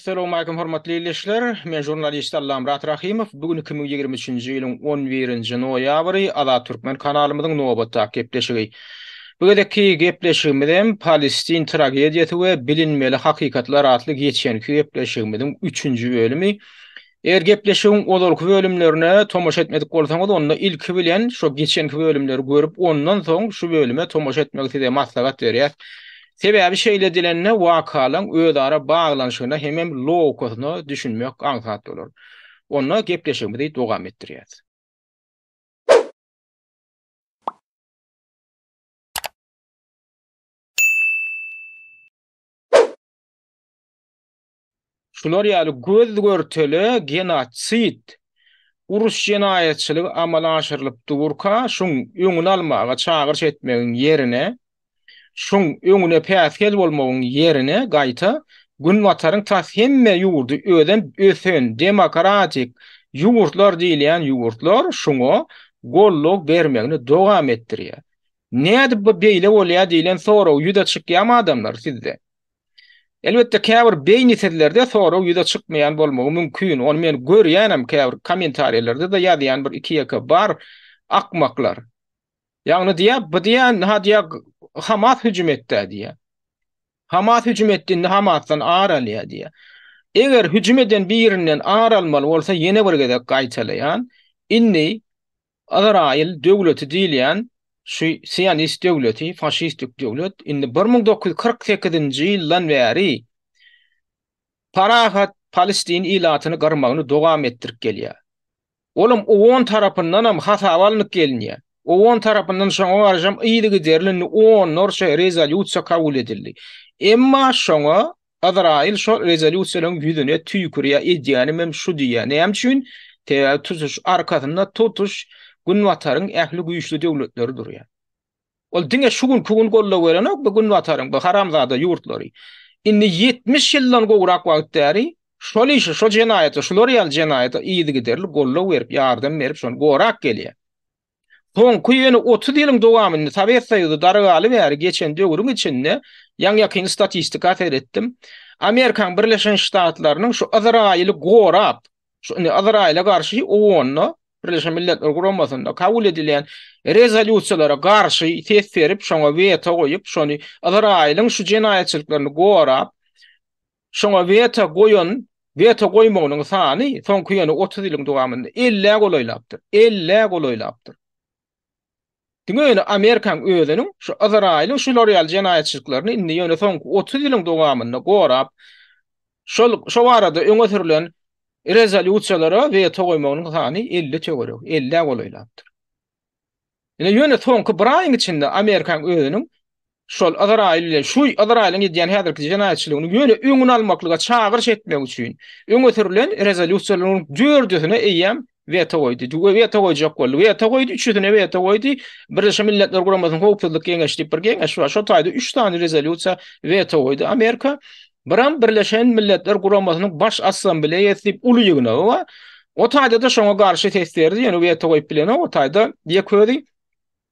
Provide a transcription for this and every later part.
Assalamu alaykum hormatly izleyijiler. Men jurnalist Allam Murat Rahimov. Bugün 2023-nji ýylyň 11-nji noýabry Ada-Türkmen kanalymyzyň nobatda gepleşigi. Bu gedeki gepleşigimizden Palestin tragediýasy we bilinmeli hakykatlar atly geçenki gepleşigimiziň 3-nji bölümi. Eger gepleşigiň olarky bölümlerine tomoş etmedik bolsaňyz, onda ilki bilen şo geçenki bölümleri görüp ondan soň şu bölüme tomoş etmek size maslahat berýär. Sebäbi şeýle dilenne wakalaň özara baglanşygyna hemem logosyny düşünmek aňsat bolar. Onu gepleşigimizi dowam etdirýäs. Şular ýaly göz görteli genotsit, urus jenaýetçiligi amala aşyrylyp durka, şoň öňüni almaga çagyrş etmegiň ýerine, şoň öňüne päsgel bolmagyň ýerine gaýta gün wataryň tas hemme ýurdy ösen demokratik ýurtlar diýilýän ýurtlar şoňa golluk bermegini dowam etdirýär. Näde bu beýle bolýar diýilen soraw ýüde çykýan adamlar sizde. Elbette käbir beýnisellerde soraw ýüde çykmaýan bolmagy mümkin. Onu men görýänem käbir kommentariýalerde da ýazýan bir iki ýaka bar akmaklar. Ýagny diýär, bu diýär, ha diýär Hamas hüjüm etdi diýär. Hamas hüjüm etdiňde Hamasdan aralýa diýär. Eger hüjüm eden birinden aralmaly bolsa ýene bir gezek gaýtalaýan, inni Azrail döwleti diýilýän şu Siyonist döwleti, faşistik döwlet indi 1948-nji ýyldan bäri Parahat Palestin ilatyny garmagyny dowam etdirip gelýär. Olum on tarapyndan hem hasap alınıp gelinýär. On tarapyndan şoňa garşam iýdigi derlini onlarça rezolýusiýa kabul edildi. Emma şoňa Azrail şo rezolýusiýanyň ýüzüne tüýkürýär edýäni mem şu diýär. Näme üçin? Tutuş arkasynda tutuş gün wataryň ähli güýçli döwletleri durýar. Ol diňe şu gün kugun golla berene bu gün wataryň bu haramzada ýurtlary. Indi 70 ýyldan gowrak wagtdary şol işi, şo jenaýaty, şolary ýaly jenaýaty iýdigi derli golla berip ýardam berip şonu gowrak gelýär. Soňky ýene 30 ýylyň dowamynda Sovet Soýuzy daragaly bäri geçen döwrüň içinde ýaňy statistika seretdim. Amerikan Birleşen Ştatlarynyň şu Azrail'i gorap, şu Azrail'e garşy owonny Birleşen Milletler Guramasyna kabul edilen rezolýusiýalara garşy ses berip, şoňa weto goýup, şonu Azrail'in şu jenaýetçiliklerini gorap, şoňa weto goýun, weto goýmagynyň sany soňky ýene 30 ýylyň dowamynda 50 golaýlapdyr. 50 golaýlapdyr. Diňe Amerikan özüniň şu Azrail'in şu L'Oreal jenaýetçiliklerini indi ýöne soňky 30 ýylyň dowamynda gorap, şo arada öňe sürülen rezolýusiýalara weto goýmagynyň sany 50 töwerek, 50 golaýlapdyr. Ýöne soňky bir aýyň içinde Amerikan özüniň şol Azrail bilen şu Azrail'in edýän häzirki jenaýetçiligini ýöne öňüni almaklyga çagyrş etmek üçin öňe sürülen rezolýusiýalaryň 4-üne eýem veto goýdy. Veto goýjak boldy. Veto goýdy, 3-üne veto goýdy. Birleşen Milletler Guramasynyň howpsuzlyk geňeşdi bir geňeş we şo taýda 3 tane rezolýusiýa veto goýdy. Amerika biram Birleşen Milletler Guramasynyň baş assambleýasy ulygyna we o taýda da şoňa garşy ses berdi. Ýani veto goýup bilen o taýda ýeködi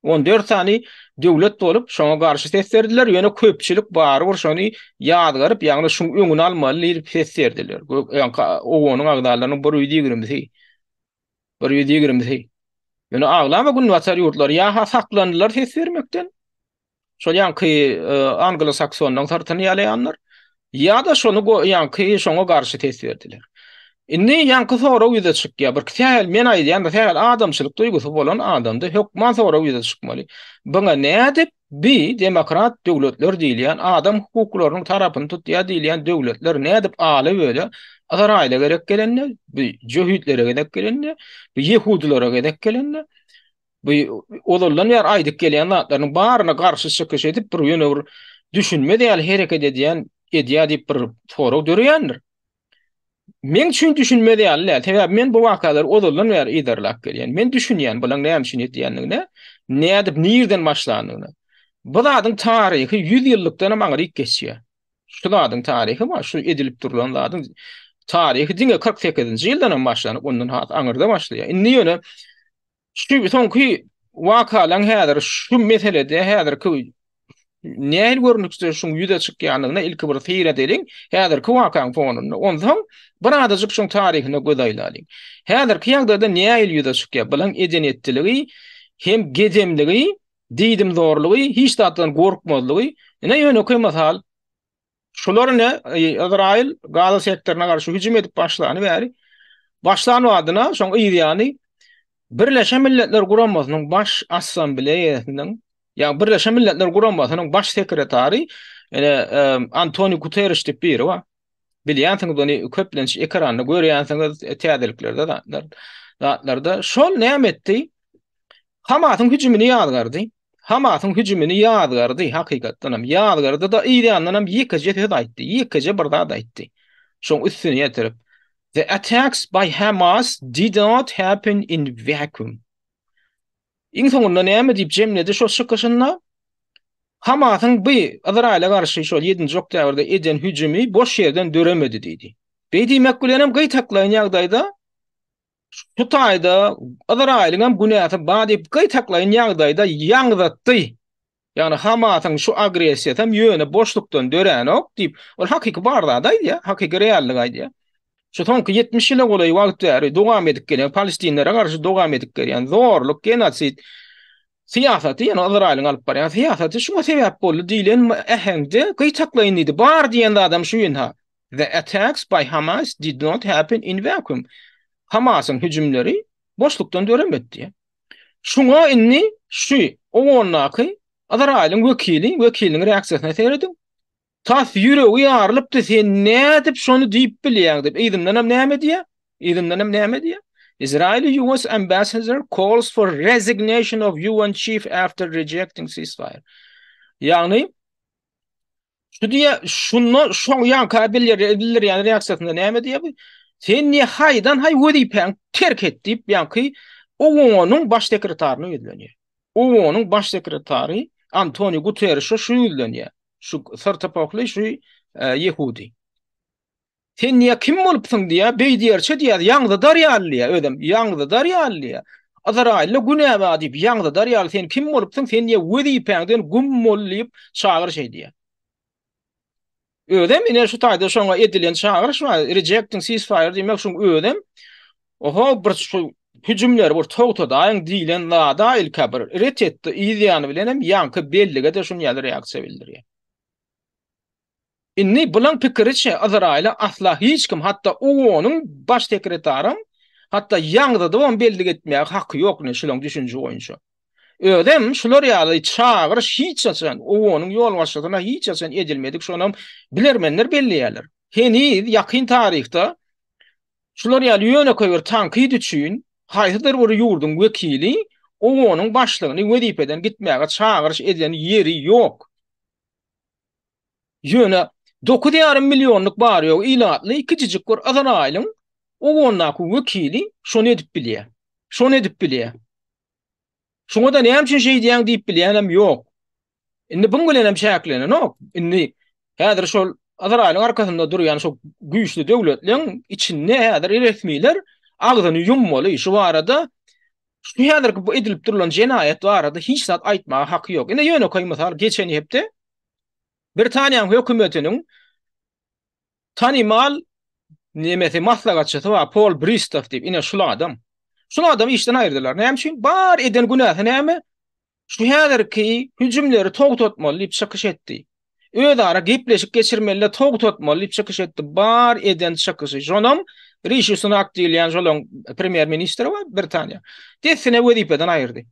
14 tane döwlet bolup şoňa garşy ses berdiler. Ýöne köpçilik barbyr şonu ýadgaryp, ýagny şu öňüni almaly diýip ses berdiler. Owonyň agdalarynyň bir ýüdi girmesi. Bir ýüdi girmesi. Ýöne aglama gün watar ýurtlar ýa saklandylar ses bermekden. Şol ýanky Anglo-Saksonyň tarapyny ýalayanlar ýa-da şonu ýanky şoňa garşy ses berdiler. Indi ýanky soraw ýüze çykýar. Bir tähel men aýdýan da tähel adamçylyk duýgusy bolan adamdy hökman soraw ýüze çykmaly. Buňa nädip bi demokrat döwletler diýilýän adam hukuklarynyň tarapyny tutýar diýilýän döwletler nädip aly böyle Azrail'e gerek gelenler, bu Jöhütlere gerek gelenler, bu Yehudilere gerek gelenler, bu olarlar ýar aýdyp gelýän zatlaryň baryna garşy çykyş edip bir ýöne bir düşünme diýil hereket edýän diýip bir soraw dörýändir. Men üçin düşünme diýil. Sebäbi men bu wakalary olarlar ýar iderlap gelýän. Men düşünýän bulan näme üçin etdiýändigini, nädip nirden başlandygyny. Bu zadyň taryhy 100 ýyllykdan maňa geçýär. Şu zadyň taryhy ma, şu edilip durulan zadyň tarihi diňe 48-nji ýyldan başlanyp ondan aňyrda başlaýar. Indi ýöne şu soňky wakalaň häzir şu meselede häzirki Näil görnükde şuň ýüze çykýanyna ilki bir fiýre edeliň. Häzirki wakaň fonuny ondan biradazyk şuň taryhyna göz aýlalyň. Häzirki ýagdaýda näil ýüze çykýar? Bilen edenetdiligi hem gezemligi, diýdim zorlugy, hiç zatdan gorkmazlygy. Ine ýöne masal şular ne Izrail Gaza sektoruna garşy hüjüm edip başlany bäri. Başlany adyna şoň ýa-ni Birleşen Milletler Guramasynyň baş assambleýasynyň Birleşen Milletler Guramasynyň baş sekretary Antonio Guterres diýip biri wa. Bilýänsiňiz onu köplenç ekranda görýänsiňiz täzeliklerde zatlarda şol näme etdi? Hamasyň hüjümini ýazgardy. Hamasyň hüjümini ýazgardy hakykatdan hem ýazgardy da ýa-ni hem ýekje aýtdy. Ýekje bir zat aýtdy. Şoň üstüne ýetirip The attacks by Hamas did not happen in vacuum. İň soňunda näme diýip jemledi şo şykyşynda? Hamasyň bu Izrail'e garşy şol 7-nji oktýabrda eden hüjümi boş ýerden döremedi diýdi. Beýdimek bilenem gytaklaýan ýagdaýda şu taýda Izrail'in hem günäsi bar diýip gytaklaýan ýagdaýda ýaňdatdy. Yani Hamasyň şu agresiýa hem ýöne boşlukdan dörenok diýip ol hakyky barda ýa, hakyky reallyk aýdy. Şu soňky 70 ýyla golay wagtda dogam edip gelen Palestinlere garşy dogam edip gelen zorluk, genosit siýasaty ýa-ni Izrail'in alyp barýan siýasaty şuňa sebäp boldy diýilen ähengde gytaklaýan idi. Bar diýen adam şu ýa. The attacks by Hamas did not happen in vacuum. Hamasyň hüjümleri boşlukdan döremedi. Şuňa inni şu oňnaky Izrail'in wekiliň reaksiýasyna seredim. Tas ýüregi ýarylypdy, sen nädip şonu diýip bilýäň dip. Eýdimden hem näme diýär? Eýdimden hem näme diýär? Israeli US ambassador calls for resignation of UN chief after rejecting ceasefire. Yani şu diye şunu şu yan kabilleri edilir yani reaksiýasyna näme diýär? Sen niye haydan hay wedipen terk et diýip ýa-ki ONU'nun baş sekretärini ýüzlenýär. ONU'nun baş sekretary Antonio Guterres şu ýüzlenýär. Şu sartapakly şu Yehudi. Sen niye kim bolupsyň diýär, beýdýärçe diýär, ýaňda darýallyýa, ödem, ýaňda darýallyýa. Azrail'le günäme diýip ýaňda darýal, sen kim bolupsyň, sen niye wedipäňden gummollyp çağır şey diýär. Ödem, ine şu taýda şoňa edilen çağırış var, rejecting ceasefire diýmek şoň ödem. Oho, bir şu hüjümler bir togtadaýyn diýilen zada ilkabir ret etdi, ýa-ni bilen hem ýanky bellige de şuň ýaly reaksiýa bildirýär. Inni bulan pikiriçe Azrail'e asla hiç kim, hatta ONU'nun baş sekretarım, hatta ýaňda da on belli etmeye hakkı yok ne şulan düşünce oyuncu. Ödem şular ýaly çağırış hiç açan, ONU'nun yol başladyna hiç açan edilmedik, şonam bilermenler belli ýalar. Heni ýakyn tarihte şular ýaly ýöne koýur tanky düşün, haýsydyr bir ýurdun wekili ONU'nun başlygyny wedipeden gitmäge çağırış eden ýeri ýok. Ýöne 9,5 milyonluk bar ýok ilatly kiçijik bir Azrail'in ONU'naky wekili şonu edip bilýär. Şonu edip bilýär. Şoňa da näme üçin şey diýen diýip bilýänem ýok. Indi bu bilenem şäklenok. Indi häzir şol Azrail'in arkasynda durýan şol güýçli döwletleň içinde häzir resmiler agzyny ýummaly. Şu arada şu häzir bu edilip durulan jenaýet barada hiç zat aýtmaga haky ýok. Indi ýöne koýmasal geçen hepde Britaniýa hökümetiniň tanymal nemesi maslahatçysy var, Paul Bristow diýip, ine şul adam. Şul adamy işden aýyrdylar. Näme üçin? Bar eden günäsi näme? Şu häzirki hüjümleri togtatmaly diýip çykyş etdi. Özara gepleşip geçirmeli togtatmaly diýip çykyş etdi. Bar eden çykyşy. Jonam Rishi Sunak diýilen jolun premier ministri var Britaniýa. Desine wedipeden aýyrdy.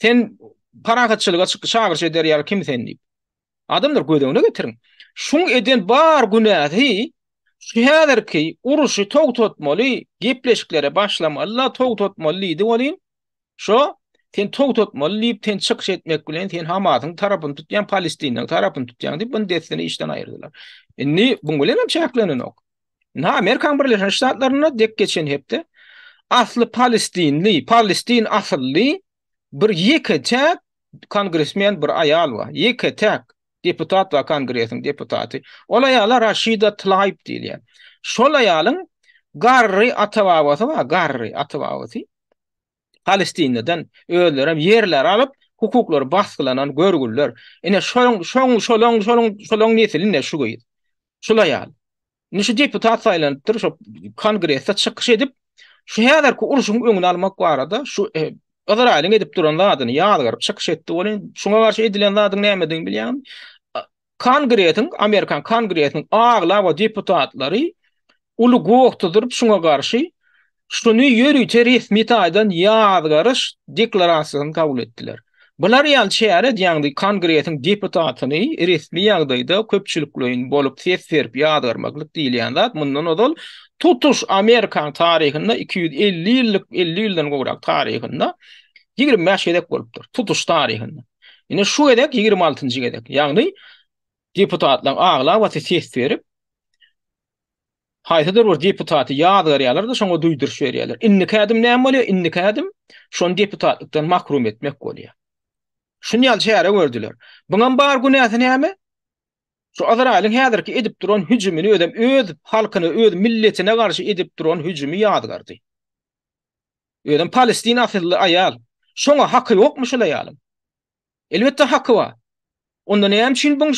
Sen paragatçylyga çağırış eder ýa kim sen diýip. Adamlar gödöňüne getirin. Şuň eden bar günäsi şu häzirki uruşy togtatmaly, gepleşiklere başlamaly, togtatmaly idi bolýan. Şo sen togtatmaly diýip sen çykyş etmek bilen sen Hamasyň tarapyny tutýan, Palestiniň tarapyny tutýan diýip bunu desini işden aýyrdylar. Indi bu bilen hem çäklenenok. Amerikan Birleşen Ştatlaryna dek geçen hepde asly Palestin asly bir ýeketek kongresmen bir aýal bar. Ýeketek deputat wa kongresiň deputaty. Ol aýala Rashida Tlaib diýilýär. Şol aýalyň garry atawabasy bar, garry atawabasy. Palestineden öýlerim ýerler alyp hukuklary baskylanan görgüller. Ene şolong nesilinde şu goýdy. Şulay ýaly. Nişi deputat saýlanypdyr, şu kongressde çykyş edip şu häzirki uruşyň öňüni almak barada şu Izrail'in edip duran zadyny ýadygaryp çykyş etdi. Onuň şuňa garşy edilen zadyň nämedigini bilýän. Kongressiň, Amerikan kongressiň agla we deputatlary ulu gowukdyryp şuňa garşy şunu ýörüýte resmi taýdan ýadygaryş deklarasiýasyny kabul etdiler. Bular ýaly şäher diýäňdi kongressiň deputatyny resmi ýagdaýda köpçülikleýin bolup ses berip ýadygarmaklyk diýilýän zat mundan odal tutuş Amerikan taryhynda 250 ýyllyk 50 ýyldan gowrak taryhynda 25 edek bolupdyr. Tutuş taryhynda. Ine şu edek 26-njy edek. Ýagny deputatlaryň agla we ses berip haytadır bir deputaty ýadygar ýalar da şoňa duýduruş berýärler. Innikädim näme bolýar? Innikädim şonu deputatlykdan mahrum etmek bolýar. Şunu ýaly şäherä gördüler. Buňa bar günäsi näme? Şu Izrailin häzirki edip duran hüjümini öz halkyny, öz milletine garşy edip duran hüjümi ýadygardy. Ödem Palestin asylly aýal. Şoňa haky ýokmy şol aýalyň? Elbetde haky bar. Onda näme üçin bu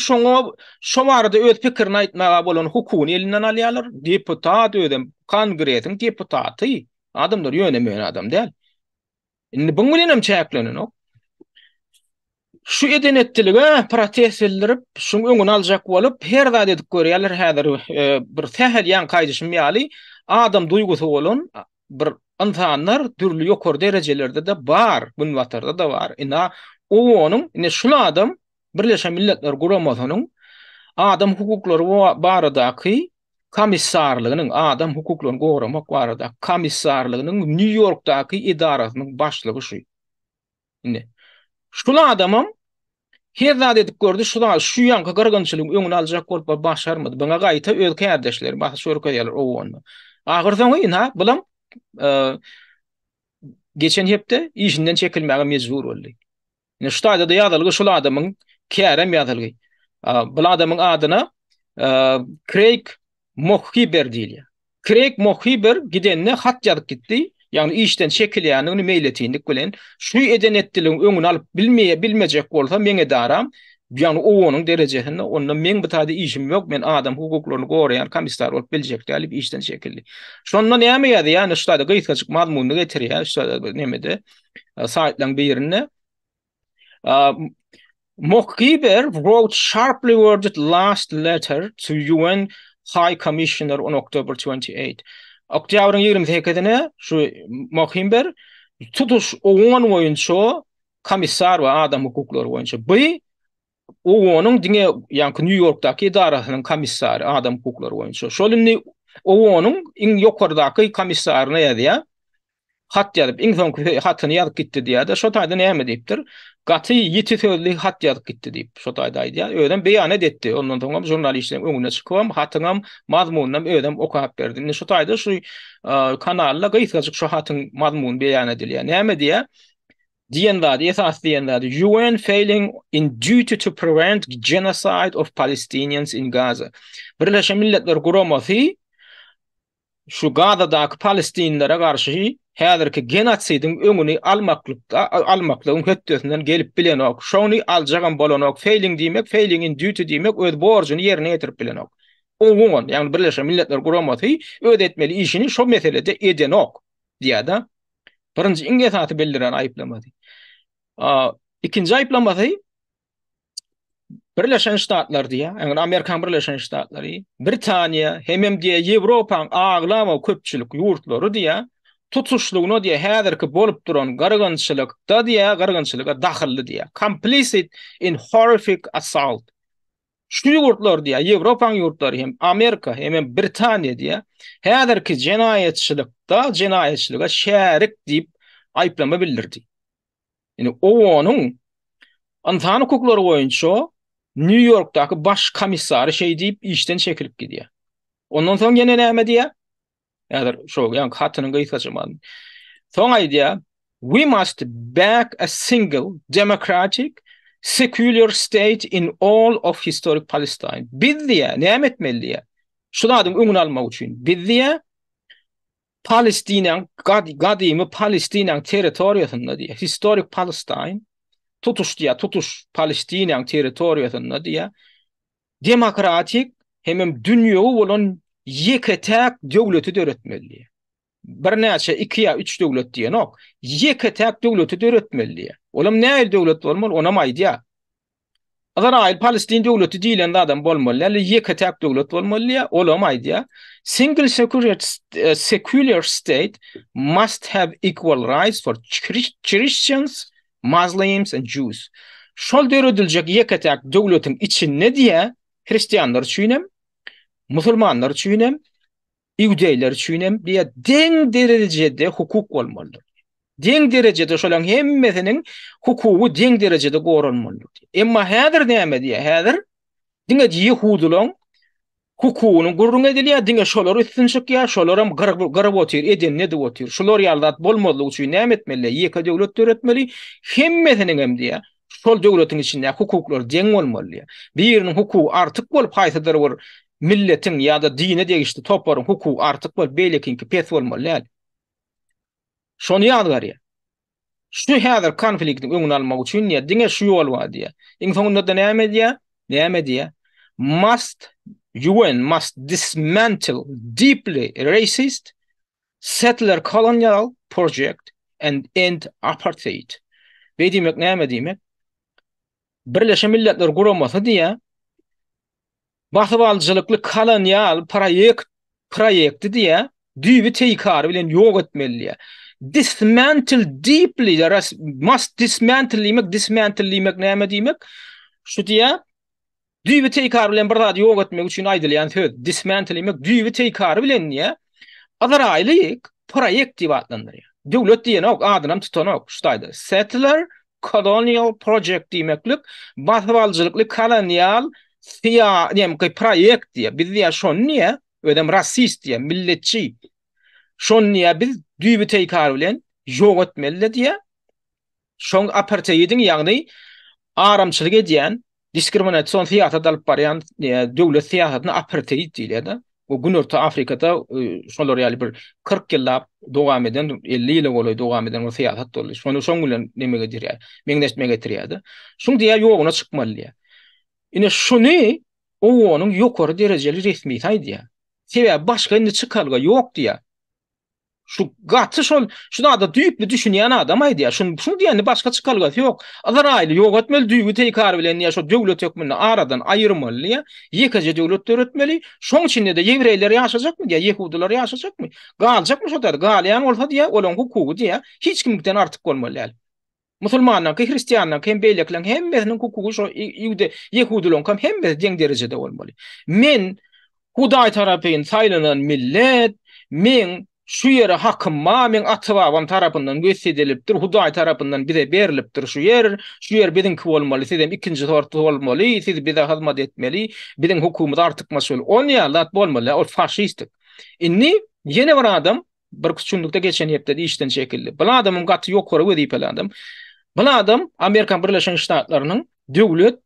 şoňarda öz pikirini aýtmaga bolan hukuny elinden alýarlar? Deputat ödem kongressiň deputaty. Adamlar ýönemeýän adam däl. Indi bu bilen hem çäklenenok. Şu edenetdilige protest edilip, şuň öňüni aljak bolup, her zat edip görýärler häzir bir sähel ýan kaýdyşym ýaly adam duýgusy bolan bir insanlar türlü ýokary derejelerde de bar, bu watarda da bar. Ina onuň, ine şul adam Birleşen Milletler Guramasynyň adam hukuklary baradaky komissarlygynyň, adam hukuklaryny goramak barada komissarlygynyň New Yorkdaky idarasynyň başlygy şu. Ine şul adamam her zat edip gördü, şu ýanky gyrgynçylygyň öňüni aljak bolup başarmady. Bana gaýta öz käderdeşleri, başga şörkä ýalar owany. Agyrdan ina bulam geçen hepde işinden çekilmäge mejbur boldy. Ine şu taýda da ýazylygy şul adamyň kärem ýazylygy. Bu adamyň adyna Craig Mohiber diýilýär. Craig Mohiber gidenne hat ýazyp gitdi. Yani işten çekilýänini mail etýändik bilen şu edenetdiligiň öňüni alyp bilmejek bolsa meňe daram. Yani onuň derejesinde onda men bu taýda işim ýok, men adam hukuklaryny goraýan komissar bolup biljek diýip işten çekildi. Şonda näme ýa-da ýani şu taýda gyýtgaçyk mazmuny getirýär, şu taýda nemede saýtlaryň birinde. Mohiber wrote sharply worded last letter to UN High Commissioner on October 28. Oktýabryň 28-ine şu Mohiber tutuş owan boýunça komissar we adam hukuklary boýunça bu onuň diňe ýa-ni New Yorkdaky idarasynyň komissary adam hukuklary boýunça şolunny onuň iň ýokardaky komissaryna ýa-da hat ýazyp iň soňky hatyny ýazyp gitdi diýär. Şo taýda näme diýipdir? Gaty ýeti sözli hat ýazyp gitdi diýip şo taýda aýdýar. Öýden beýan etdi. Ondan soň jurnalistlerin öňüne çykyp hatyňam mazmunynam öýden okap berdi. Şo taýda şu kanalla gyýtgaçyk şo hatyň mazmuny beýan edilýär. Näme diýär? Diýenler esas diýenler UN failing in duty to prevent genocide of Palestinians in Gaza. Birleşen Milletler Guramasy şu Gazadaky Palestinlere garşy häzirki genosidyň öňüni almaklygyň hötdesinden gelip bilenok. Şonu aljagan bolanok failing diýmek, failing in duty diýmek öz borjuny ýerine ýetirip bilenok. Oňun, ýani Birleşen Milletler Guramasy öz etmeli işini şo meselede edenok diýär-de. Birinji iň esasy bildiren aýyplamasy. İkinci aýyplamasy Birleşen Ştatlar diýär, ýani Amerikan Birleşen Ştatları, Britaniýa, hemem diýär Ýewropaň aglama köpçülik ýurtlary diýär, tutuşlugyny diýär häzirki bolup duran gargynçylykda diýär, gargynçylyga dahilli diýär. Complicit in horrific assault. Şu ýurtlar diýär, Ýewropaň ýurtlary hem Amerika hem Britaniýa diýär, häzirki jenaýetçilige şärik diýip aýplama bildirdi. Ýani onuň insan hukuklary boýunça New York'daky baş komissary şey diýip işden çekilip gidýär. Ondan soň ýene näme diýär? Ýa-da şo ýa-ni hatynyň gyýtgaçyman. Soň aýdýar, we must back a single democratic secular state in all of historic Palestine. Biz diýär, näme etmeli diýär? Şularyň öňüni almak üçin biz diýär Palestiniýanyň gadymy Palestiniýanyň territoriýasynda diýär, historic Palestine tutuş diye tutuş Palestina territoriýasyna diye demokratik hem dünýäge bolan ýeke-täk döwleti döretmeli. Bir näçe 2 ya 3 döwlet diýen ok. Ýeke-täk döwleti döretmeli. Olam näil döwlet bolmaly, ona maýdy. Azrail Palestin döwleti diýilende adam bolmaly, ýa-da ýeke-täk döwlet bolmaly, olam aýdy. Single secular state must have equal rights for Christians, Muslims and Jews. Şol döredilcek ýeke-täk döwletiň içinde diýe Hristiýanlar üçinem, musulmanlar üçinem, Ýudeýler üçinem diýe deň derejede hukuk bolmaly. Deň derejede şolaň hemmesiniň hukugy deň derejede goranmaly. Emma häzir näme diýe? Häzir diňe Ýehudilaryň hukugyny gurrun edilýär, diňe şolar üstünçik ýa, şolaram garab otyr, eden ne diýip otyr. Şolar ýaldat bolmaly üçin näme etmeli? Ýeke döwlet döretmeli, hemmesiniň hem diýe şol döwletiň içinde hukuklar deň bolmaly. Biriniň hukugy artyk bolup haýsydyr bir milletiň ýa-da dine degişli toplaryň hukugy artyk bolup beýlekinki pes bolmaly. Şonu ýadygar. Şu häzir konfliktin öňüni almak üçin ýa diňe şu ýol bar diýe. Iň soňunda da näme diýe? Näme diýe? UN must dismantle deeply racist settler colonial project and end apartheid. Beýdimek näme diýmek? Birleşen Milletler Guramasy diýe basyp kolonial proyekti diýe düýbi teýkar bilen ýok etmeli. Dismantle deeply, must dismantle näme diýmek? Şu diýe düýbi teýkar bilen bir zat ýok etmek üçin aýdylýan söz. Dismantle düýbi teýkar bilen niýe? Azraýlyk proyekt diýip adlandyrýar. Döwlet diýen ok adynam tutan ok. Şutaýdy. Settler colonial project diýmeklik basyp kolonial proyekt diýe. Biz diýe şonu niýe? Ödem rasist diýe, milletçi. Şonu niýe biz düýbi teýkar bilen ýok etmeli diýe. Şoň apartheidin ýagny aramçylyk edýän diskriminasiýon siýasaty alyp barýan döwlet siýasatyna apartheid diýilýär. O Günörtü Afrikada şolar ýaly bir 40 ýyllap dowam eden, 50 ýyl boly dowam eden o siýasat boldy. Şoň bilen nemege dirýär? Meňdeşmege getirýärdi. Şoň diýe ýoguna çykmaly. Ine şunu o onun ýokary derejeli resmi taýdy. Sebäbi başga indi çykalga ýok diýe. Şu gaty şuna da düýüpli düşünýän adam aýdy. Şunu diýeni başga çykalgasy ýok. Azraýly ýok etmeli, düýbi teýkar bilen ýa şu döwlet hökmüni aradan aýyrmaly, ýekece döwlet döretmeli. Şoň içinde de ýewreýler ýaşajakmy diýe, Ýehudiler ýaşajakmy? Galjakmy şo da galýan bolsa diýe, olaň hukugy diýe hiç kimden artyk bolmaly. Musulmanlar, Hristiýanlar, hem beýlekler hemmesiniň hukugy şo Ýehudilaryň hemmesi deň derejede bolmaly. Men Hudaý tarapyndan saýlanan millet, men şu ýere hakymma, men atybabam tarapyndan gösterilipdir, Hudaý tarapyndan bize berilipdir şu ýer biziňki bolmaly, sizem ikinji sorty bolmaly, siz bize hyzmat etmeli, biziň hukumat artyk mesul. On ýalat bolmaly, o faşistik. Inni ýene bir adam bir küçüklükde geçen ýepde işden çekildi. Bu adamyň gaty ýokary wedip adam. Bu adam Amerika Birleşen Ştatlarynyň döwlet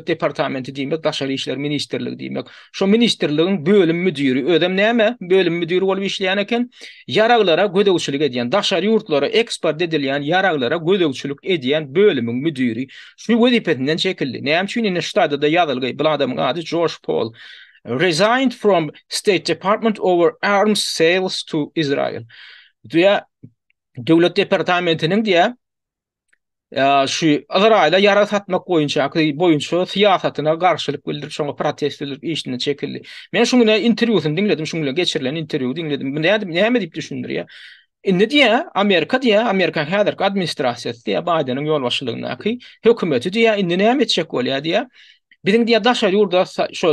departamenti diýmek, daşary işler ministrligi diýmek. Şo ministrligiň bölüm müdiri, ödem näme? Bölüm müdiri bolup işleýän eken, ýaraglara gödegçilik edýän, daşary ýurtlara eksport edilýän ýaraglara gödegçilik edýän bölümüň müdiri. Şu wedipetinden çekildi. Näme üçin ine ştada da ýazylgy? Bu adamyň ady George Paul. Resigned from State Department over arms sales to Israel. Diýe döwlet departamentiniň diýe şu Azraýla ýara satmak boýunça siýasatyna garşylyk bildirip şoňa protest edip işinden çekildi. Men şuňa interwýusyny dinledim, şuňa geçirilen interwýu dinledim. Näme diýip düşündirýär? Ne diýe? Amerika häzirki administrasiýasy diýe Bidenyň ýolbaşçylygyna hökümeti diýe indi näme etjek bolýar diýe. Biziň diýe daşary ýurda şo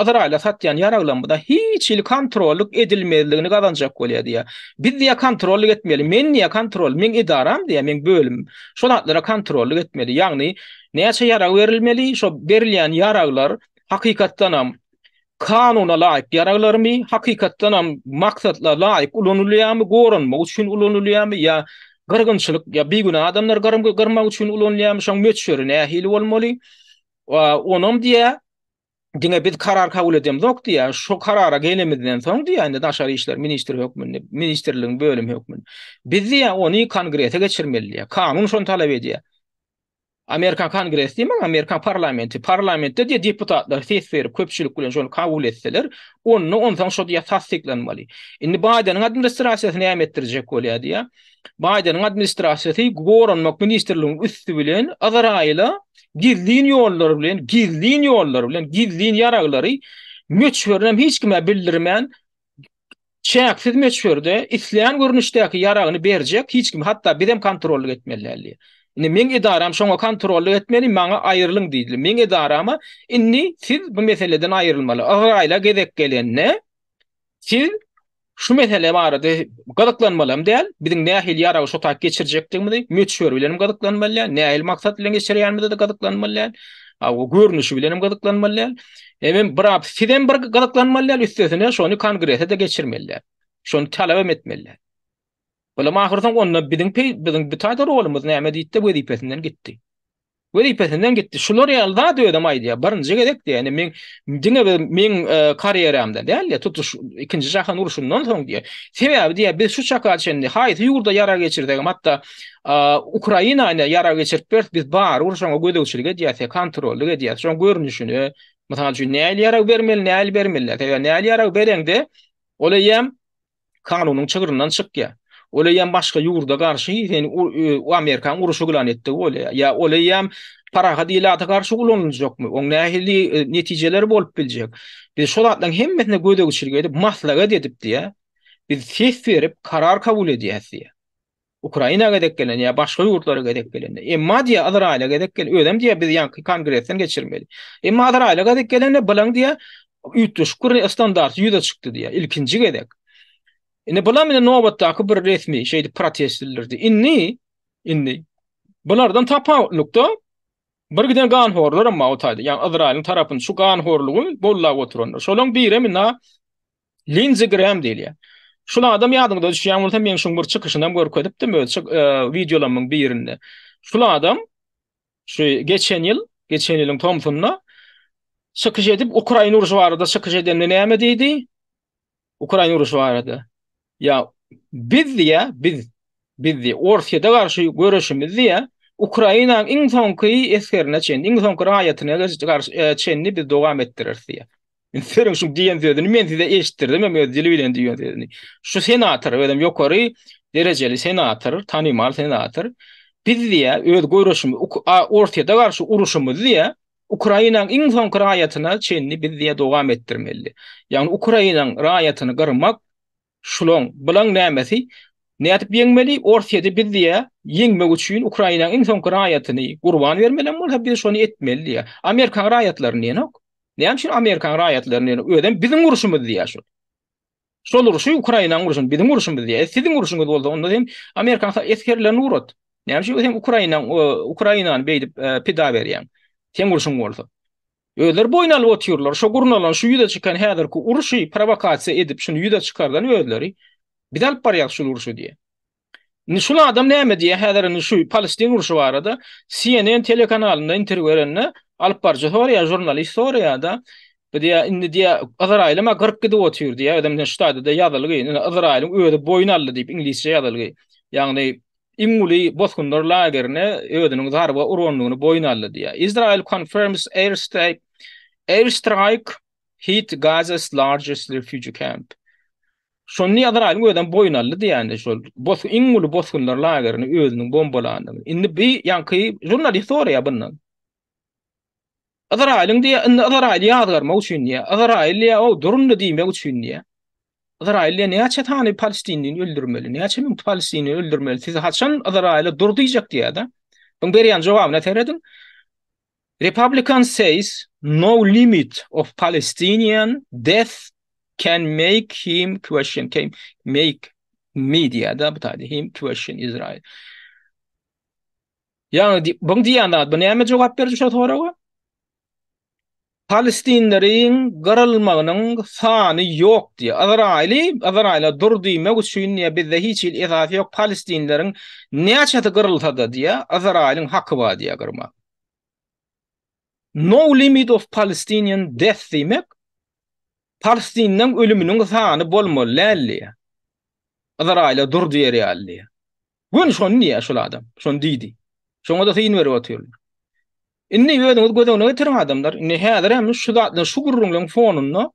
Azraýla satýan ýaraglanmada hiç il kontrollyk edilmezligini gazanjak bolýar diýe. Biz diýe kontrollyk etmeli. Men niýe kontrol? Men idaram diýe, men bölüm. Şolatlara kontrollyk etmeli. Ýagny näçe ýarag berilmeli? Şo berilýän ýaraglar hakykatdan ham kanuna laýyk ýaraglarmy, hakykatdan ham maksatla laýyk ulanylýarmy, goranmak üçin ulanylýarmy ýa gyrgynçylyk ýa beguna adamlar garmak üçin ulanylýarmy? Şoň möçüri nähili bolmaly? Onum diye diňe biz karar kabul edemok diye şu karara gelemizden soň diye indi daşary işler ministrligiň bölüm hökmüni biz diye onu kongrese geçirmeli. Kanun şonu talep edýär. Amerikan Kongresi değil mi? Amerikan parlamenti. Parlamentde diye deputatlar ses verip köpçülük bilen şonu kabul etseler, onu ondan şo diye tasdiklanmaly. Indi Biden'ın administrasiýasy näme etdirecek bolýar diýe. Biden'ın administrasiýasy Goranmak ministrliginiň üstü bilen Azraýla gizlin ýollar bilen gizlin ýaraglary möçberinem hiç kime bildirmän çäksiz möçberde isleýän görnüşdäki ýaragyny berjek hiç kim hatda birem kontrol etmellerli. Indi men edaram şoňa kontrol etmeli, maňa aýrylyň diýdi. Men edarama inni siz bu meseleden aýrylmaly. Azraýla gezek gelenne siz şu mesele barada gadaklanmalym däl. Biziň nähil ýaragy şo tak geçirjekdigimi? Möçber bilen gadaklanmaly, nähil maksat bilen geçirýänmidi de gadaklanmaly. O görnüşi bilen gadaklanmaly. Hemen bir sizden bir gadaklanmaly, üstesine şonu kongrese de geçirmeliler. Şonu talap etmeliler. Bula mahırdan onna biziň bir taýda rolumuz näme diýdi bu wezipesinden gitdi. Wezipesinden gitdi. Şular ýalda döwdem aýdy. Birinji gedek diýeni men karieramda däl ýa tutuş ikinji jahan uruşundan soň diýe. Sebäbi diýe biz şu çaka çenli haýt ýurda ýara geçirdik. Hatda Ukraina ile ýara geçirip biz bar uruşaňa gödegçilik edýäse kontrolly edýäs. Şoň görnüşini mesela näil ýara bermeli, näil bermeli. Näil ýara berende olaýam kanunyň çygyryndan çykýar. Olaýam başga ýurda garşy ýeni o Amerikan uruşy bilen etdi bolýar. Ya olaýam paraha diýilata garşy ulanyljakmy? Oň nähili netijeleri bolup biljek. Biz şolatlaryň hemmesine gödegçilik edip maslahat edip diýe. Biz ses berip karar kabul edýäs diýe. Ukraina gedek gelen ya başga ýurtlara gedek gelen. Emma diýe Azraýla gedek gelen. Ödem diýe biz ýanky kongresten geçirmeli. Emma Azraýla gedek gelende bilen diýe üýtüşkur standart ýüze çykdy diýe. İlkinji gedek. Ine bular mene nobatdaky bir resmi şeýdi protestlerdi. Inni bulardan tapawlukda bir giden gan horlar amma otaýdy. Ýani Azraýlyň tarapyn şu gan horlugy bollap oturanlar. Şolaň biri mena Lindsey Graham diýilýär. Şuna adam ýadymda düşýän bolsa men şoň bir çykyşyndan görkezipdim videolamyň birinde. Şula adam şu geçen ýylyň Thompson'a çykyş edip Ukraina uruşy barada çykyş edende näme diýdi? Ukraina uruşy barada. Ya biz diye Orsiýada garşy görüşimiz diye Ukrainanyň iň soňky eskerine çendi, iň soňky raýatyna garşy çendi biz dowam etdiririz diye. Sen şu diýen sözüni men size eşitdirdim, men öz dili bilen diýen sözüni. Şu senator wedem ýokary derejeli senator, tanymal senator biz diye öz görüşimiz Orsiýada garşy uruşymyz diye Ukrainanyň iň soňky raýatyna çendi biz diye dowam etdirmeli. Ýani Ukrainanyň raýatyny gyrmak şulan bilen nämesi nädip ýeňmeli Orsiýada biz diýe ýeňmek üçin Ukrainanyň iň soňky raýatyny gurban bermeli bolsa biz şonu etmeli diýe. Amerikan raýatlaryny näme? Näme üçin Amerikan raýatlaryny öden biziň uruşymyz diýe şol. Şol uruşy Ukrainanyň uruşy, biziň uruşymyz diýe. Siziň uruşyňyz bolsa onda hem Amerikan eskerlerini urat. Näme üçin hem Ukrainanyň beýdip pida berýän. Sen uruşyň bolsa. Öler boynaly otyrlar. Şo gurnalan şu ýüze çykan häzirki uruşy provokasiýa edip şunu ýüze çykardan öldüri. Bir alyp barýar şu uruşy diýe. Şol adam näme diýe häzirini şu Palestin uruşy barada CNN telekanalynda interwýu berenne alyp barjy sorýar jurnalist sorýar-da. Diýe indi diýe Azraýla ma 40 gide otyrdy diýe adamdan ştaýda da ýazylygy Azraýlyň öýde boynaly diýip ingilisçe ýazylygy. Ýagny İmmuli bozkunlar lagerine ödünün zarba uronluğunu boynalı diye. Israel confirms airstrike hit Gaza's largest refugee camp. Şonni Azrail'in öden boynalı diýende şol. İmmuli bozkunlar lagerine ödünün bombalandyğı. Indi bir yankı jurnalist sorýar bundan. Azrail'in diye Azrail ýadygarmak üçin diye. Azrail o durumda diýmek üçin diye. Azrail'e näçe tane Palestinli öldürmeli, näçe min Palestinli öldürmeli. Siz haçan Azrail'e dur diýjek diýär-de. Bu berýän jogabyna teredin. Republican says no limit of Palestinian death can make him question, can make media da butady him question Israel. Ýani bu diýende bu näme jogap berdi şu soraga? Palestinlerin garalmagynyň sany ýok diýe. Azrail'a dur diýmek üçin ýa bizde hiç il ezafi ýok. Palestinlerin näçe garalsa da diýe Azrail'in hakkı bar diýe gyrmak. No limit of Palestinian death diýmek Palestinliň ölüminiň sany bolmaly. Azrail'a dur diýer ýaly. Gün şonu niýe şol adam? Şonu diýdi. Şoňa da syn berip otyrlar. Inni ýödüňiz gödegine getirin adamlar. Inni häzir hem şu zatla şu gurrunlaryň fonunda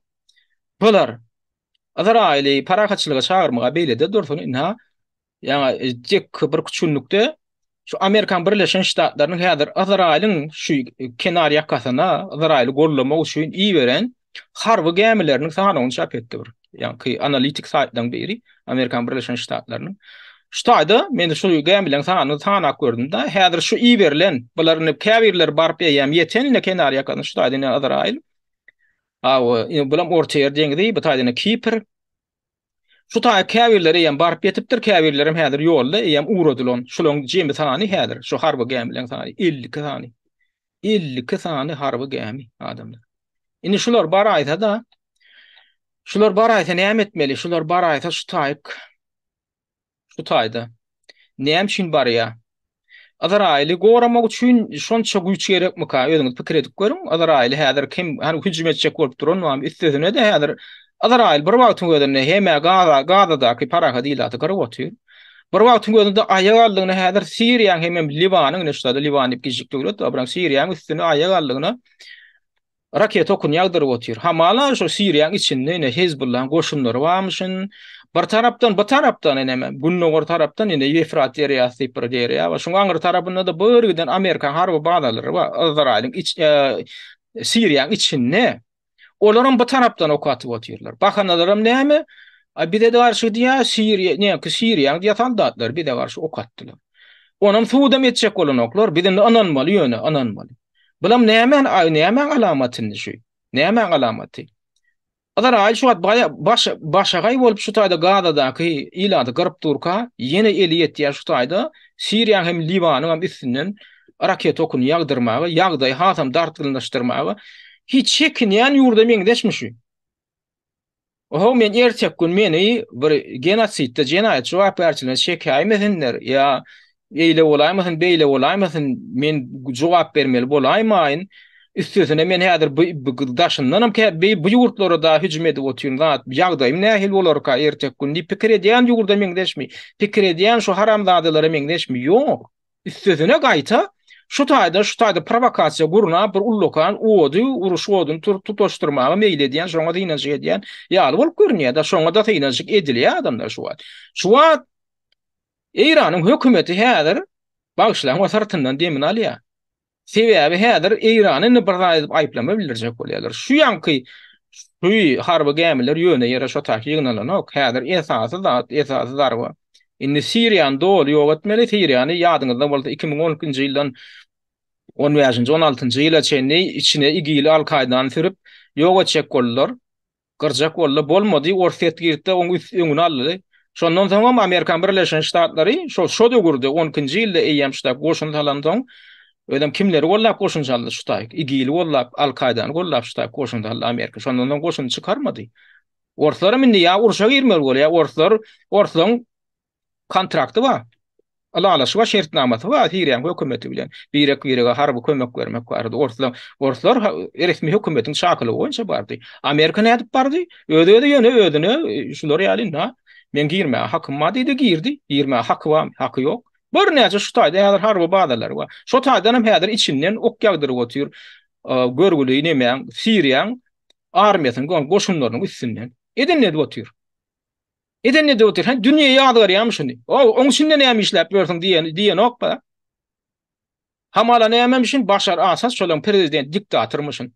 bolar. Azraili para kaçylyga çağırmaga beýlede dursun inha. Ýa jek bir küçünlükde şu Amerikan Birleşen Ştatlarynyň häzir Azrailiň şu kenar ýakasyna Azraili gollamak üçin iyi beren harby gämileriniň sanawyny çap etdi bir. Ýa-ni analitik saytdan beri Amerikan Birleşen Ştatlarynyň ştaýda men şu gämileň sanawyny tanak gördüm da häzir şu iyi berilen bularyny käbirler barp ýa-ni ýetenle kenar ýakasyna ştaýda Azrail bulam ortaýa deňdi bu taýda Kipr. Şu taýy käbirleri ýa barp ýetipdir, käbirlerim häzir ýolda ýa uğradylan. Şularyň jemi sany häzir şu harby gämileň sany 50 sany. 50 sany harby gämi adamlar. Indi şular bar aýta da şular bar aýta näme etmeli? Şular bar aýta şu taýda. Näme üçin bar ýa? Azraili goramak üçin şonça güýç gerekmi ka? Özüňiz pikir edip görüň. Azraili häzir kim hani hüjüm etjek bolup duran üstüne de häzir Azrail bir wagtyň gözünde heme Gazadaky paraha diýilati garap otýar. Bir wagtyň gözünde aýagallygyny häzir Siriýanyň hemem Libanyň neştada Liban ip gijik döwlet, abram Siriýanyň üstüne aýagallygyny raket okun ýagdyryp otýar. Hamala şu Siriýanyň içinde ne Hezbollah goşunlary barmyşyn. Bir tarapdan eneme Günnogor tarapdan ene Efrat deriýasy bir deriýa we şoň aňyr tarapynda da börgiden Amerikan harby bagalary we Azrailiň Siriýanyň içinde olaryň bu tarapdan ok atyp otyrlar. Bakanalaryň näme? Bir de garşy diýä Siriýa diýatan datlar bir de garşy ok atdylar. Onam suwdam etjek bolan oklar bir de ananmaly ýöne ananmaly. Bulam näme alamatyny şu? Näme alamaty? Azrail şu wagt başagay bolup şu taýda Gazadaky ilady garap durka ýene eli ýetýär şu taýda Siriýa hem Libanyň hem üstünden raket okuny ýagdyrmagy, ýagdaý hasam dartyllaşdyrmagy hiç çekinýän ýurda meňdeşmişi. Oho men ertek gün meni bir genotsidde jenaýat jogap berçilen şekäýmesinler ýa eýle bolaýmasyn, beýle bolaýmasyn men jogap bermeli bolaýmaýyn. Üstüne men häzir daşyndanam bu ýurtlara da hüjüm edip otyryn zat ýagdaýym nähil bolar ka ertek gün pikir edýän ýurda meňdeşmi, pikir edýän şu haramzadalary meňdeşmi ýok. Üstüne gaýta şu taýda provokasiýa guruna bir ullokan ody uruş odun tutuşdurmagy meýil edýän, şoňa da inanjyk edýän ýaly bolup görünýär da şoňa da inanjyk edilýär adamlar şu wagt. Şu wagt Iranyň hökümeti häzir bagşlaryň wasartyndan demin alýar. Sebäbi häzir Iranyň bir aýdyp aýplama bildirjek bolýarlar. Şu ýanky şu harby gämiler ýöne ýere şu taýy ýygnalanok häzir esasy darby. Indi Siriýany dolu ýok etmeli, Siriýany ýadyňyzda bolsa 2012-nji ýyldan 15-nji 16-njy ýyla çenli içine igili Al-Kaidany sürüp ýok etjek bollar. Gyrjak bollar bolmady, orset girdi, oň öňüni aldy. Şondan soň Amerikan Birleşen Ştatlary şo dögürdi 12-nji ýylda eýem ştab goşun talandan ödem kimleri gollap goşun çaldy şu taýy. Igili gollap Al-Kaidany gollap ştab goşun talandy Amerika. Şondan goşun çykarmady. Ortlara mindi ýa urşa girmeli bolýar. Ortadan kontrakty var. Alaşy we şertnamasy var Siriýanyň hökümeti bilen. Birek-birege harby kömek bermek bardy. Ortalar resmi hökümetiň şakyly boýunça bardy. Amerika nädip bardy? Öde ýöne ödüne şular ýaly men girme hakym ma diýdi girdi. Girme haky ýok. Bir näçe şu taýda häzir harby badalar bar. Şu taýdan hem häzir içinden ok ýagdyryp otýar. Görgüli näme Siriýanyň armiýasynyň goşunlarynyň üstünden. Eden näde otýar? Eden ne diyor? Hani dünyaya yağdılar yamışın. Onun için de ne yemiş yapıyorsun diye nokta. Hamala ne yememişin? Başar Asad şöyle prezident diktatörmüşün.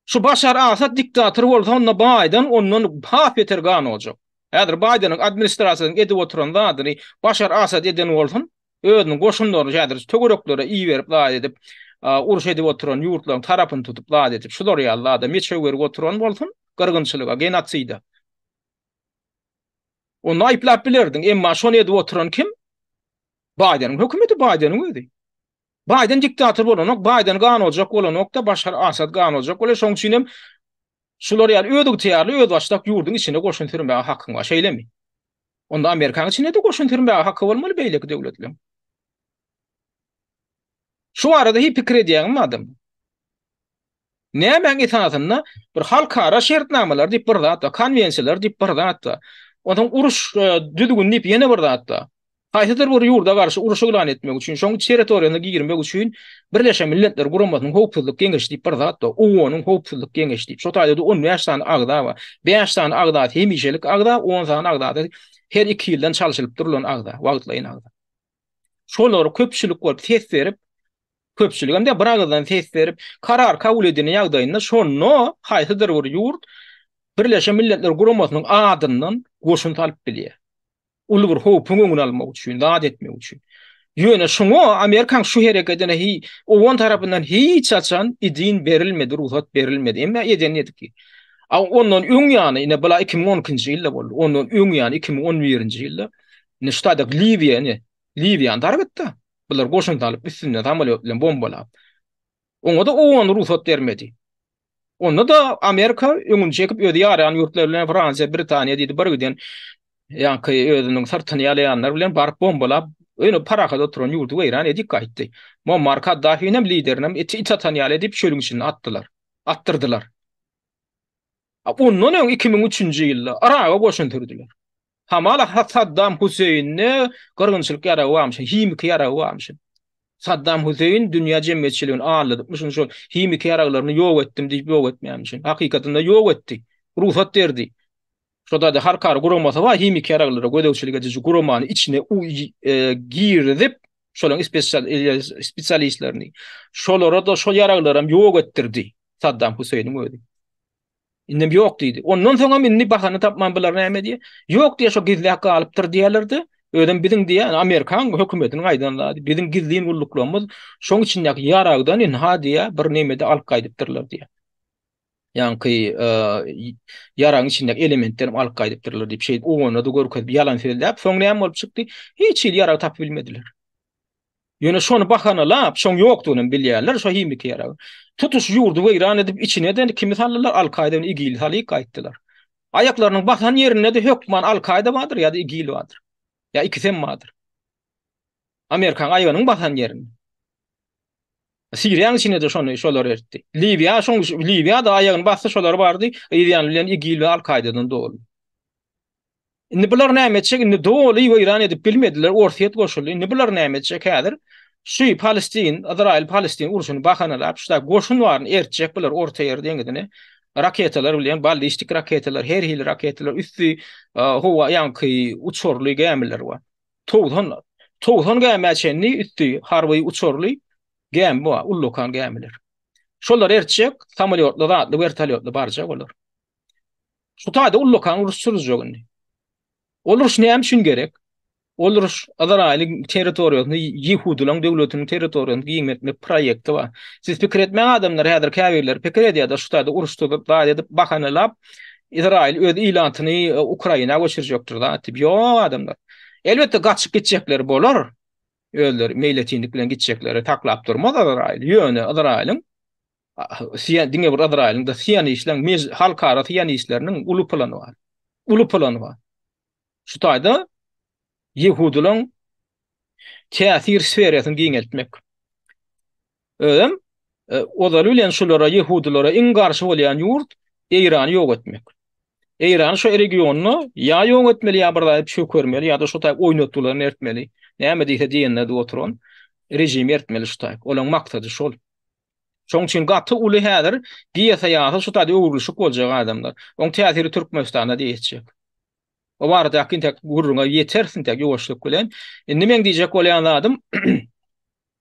Şu Başar Asad diktatör olsa onunla Biden onun hafeter gan olacak. Eğer Biden'ın administrasyonun edip oturan da adını Başar Asad eden olsun. Ödünün koşunları şeydir. Tögüröklere iyi verip la edip uruş edip oturan yurtların tarafını tutup la edip şudur ya Allah'da meçhe verip oturan olsun. Kırgınçılığa, genotsida. Onu ayıplap bilirdin. Emma şonu edip oturan kim? Biden'ın hükümeti Biden'ın ödü. Biden diktatör bolanok, Biden gan olacak bolanok da Başar Asad gan olacak. Öyle şoň üçin şular ýaly ödük tiýarly öd başdak ýurdun içine goşun türmäge hakyň var, şeýlemi? Onda Amerikanyň içinde de goşun türmäge haky bolmaly beýleki döwletler. Şu arada pikir edýän adam. Näme itaatynda bir halkara şertnamalar diýip bir zat, konwensiýalar diýip bir zat. Onuň uruş düdügün diýip ýene bir zat. Haýsydyr bir ýurda garşy uruş elan etmek üçin, şoň territoriýasyna girmek üçin Birleşen Milletler Guramasynyň howpsuzlyk geňeşlik bir zat da, ONU-nyň howpsuzlyk geňeşlik. Şo taýda 15 tane agda bar. 5 tane agda hemişelik agda, 10 tane agda her 2 ýyldan çalyşylyp durulan agda, wagtlaýan agda. Şolary köpçülik bolup ses berip, köpçülik hem de bir agdadan ses berip karar kabul edilen ýagdaýynda şonu haýsydyr bir ýurt Birleşen Milletler Guramasynyň adyndan goşun talyp bilýär. Ulu bir howpun öňüne almak üçin, zat etmek üçin. Ýöne şoňa Amerikan şu hereketine on tarapyndan hiç açan idin berilmedi, ruhsat berilmedi. Emma eden ediki. Ondan öň ýany ine bula 2010-njy ýylda boldy. Ondan öň ýany 2011-nji ýylda Niştadak Liviýa ne? Liviýany tarapda. Bular goşun talyp üstüne tamalyot bilen bombalap. Oňa da on ruhsat bermedi. Onda da Amerika öňüni çekip öýde ýaran ýurtlar bilen Fransiýa, Britaniýa diýdi bir giden ýa-ni özüniň sırtyny ýalayanlar bilen barıp bombalap öňe parakada oturan ýurdu weýran edip gaýtdy. Muammar Kaddafi'nem liderinem itatan ýaly edip çölüň içine atdylar. Attyrdylar. Ondan öň 2003-nji ýylda Araga goşun türdiler. Hamala Saddam Hüseyin'ne gyrgynçylyk ýarawamış, himiki ýarawamış. Saddam Hüseyin dünýä jemgyýetçiligini ağırladypmyş, şol himiki ýaraglaryny ýok etdim diýip ýok etmeýärmiş. Hakykatynda ýok etdi. Ruhsat berdi. Şoda da halkara guramasy var, himiki ýaraglara gödäwçilige diýip guramany içine girdip, şolaň spesialistlerini, şolara da şol ýaraglara ýok etdirdi Saddam Hüseyin'in öýdi. Innem ýok diýdi. Ondan soňra minni bahana tapman bular näme diýe? Ýok diýe şo gizli hakka alypdyr diýerlerdi. Öden biziň diýe Amerikan hökümetiniň aýdanlady. Biziň gizliň gulluklarymyz şoň içindäki ýaragdan inha diýe bir nemede alyp gaýdypdyrlar diýe. Ýa-ni ýaraň içindäki elementlerim alyp gaýdypdyrlar diýip şeýle ogona da görkezip ýalan söýläp, soň näme bolup çykdy? Hiç ýyl ýarag tapyp bilmediler. Ýöne şonu bahanalap, şoň ýokdugyny bilýärler, şo himiki ýarag. Tutuş ýurdu weýran edip içine de kimi sallar Al-Kaida'nın igil halyk gaýtdylar. Aýaklarynyň basan ýerinde de hökman Al-Kaida bardyr ýa-da igil bardyr. Ya ikisem bardyr. Amerikan aýanyň basan ýerinde. Siriýanyň içine de şolar etdi. Liviýa da aýagyny bassa şolar bardy, ýa-da bilen igil we Al-Kaida'dan dolu. Indi bular näme etjek? Indi dolu weýran edip bilmediler, ortaýat goşuldy. Indi bular näme etjek häzir? Şu Palestin, Izrail Palestin uruşuny bahanalap, şuda goşun baryn ertjek bular orta ýerde ýeňidine. Raketalar bilen ballistik raketalar, her hil raketalar üstü howa ýa-ni uçurly gemler bar. Towhan gemäçenli üstü harby uçurly gem bar, ullukan gemler. Şolar ertjek samolyotlar, atly vertolyotlar barjak bolar. Şu taýda ullukan uruş sürjegini. Oluruş näme üçin gerek? Oluruş Izrail'in territoriýasyny Ýehudilaryň döwletiniň territoriýasyny giňmetme proýekti bar. Siz pikir etmeň adamlar häzir käbirler pikir edýär-de şu taýda uruşdy daýy edip bahanalap Izrail öz ilantyny Ukraina göçürjekdir da diýip ýok adamlar. Elbetde gaçyp gitjekler bolar. Öller meýletinlik bilen gitjekler taklap durmaz Izrail. Ýöne Izrail'in diňe bir Izrail'in da Siyonistlerin halkara Siyonistleriniň uly plany bar. Uly plany bar. Şu taýda Yehudilaryň täsir sferesyny giňeltmek. Ödem, ozal bilen şolara Yehudilara iň garşy bolýan ýurt Eýrany ýok etmek. Eýran şu regionyny ýa ýok etmeli ýa bir daýyp şu görmeli ýa-da şu taýp oýnatularyny ertmeli. Näme diýse diýende de oturan rejim ertmeli şu taýp. Olaň maksady şol. Şoň üçin gaty uly häzir giýeseýasy şu taýda öwrülüşik boljak adamlar. Oň täsiri Türkmenistana diýetjek. O barada akintek gurruna yetersin tek ýoşluk bilen. Indi men diýjek bolýan adam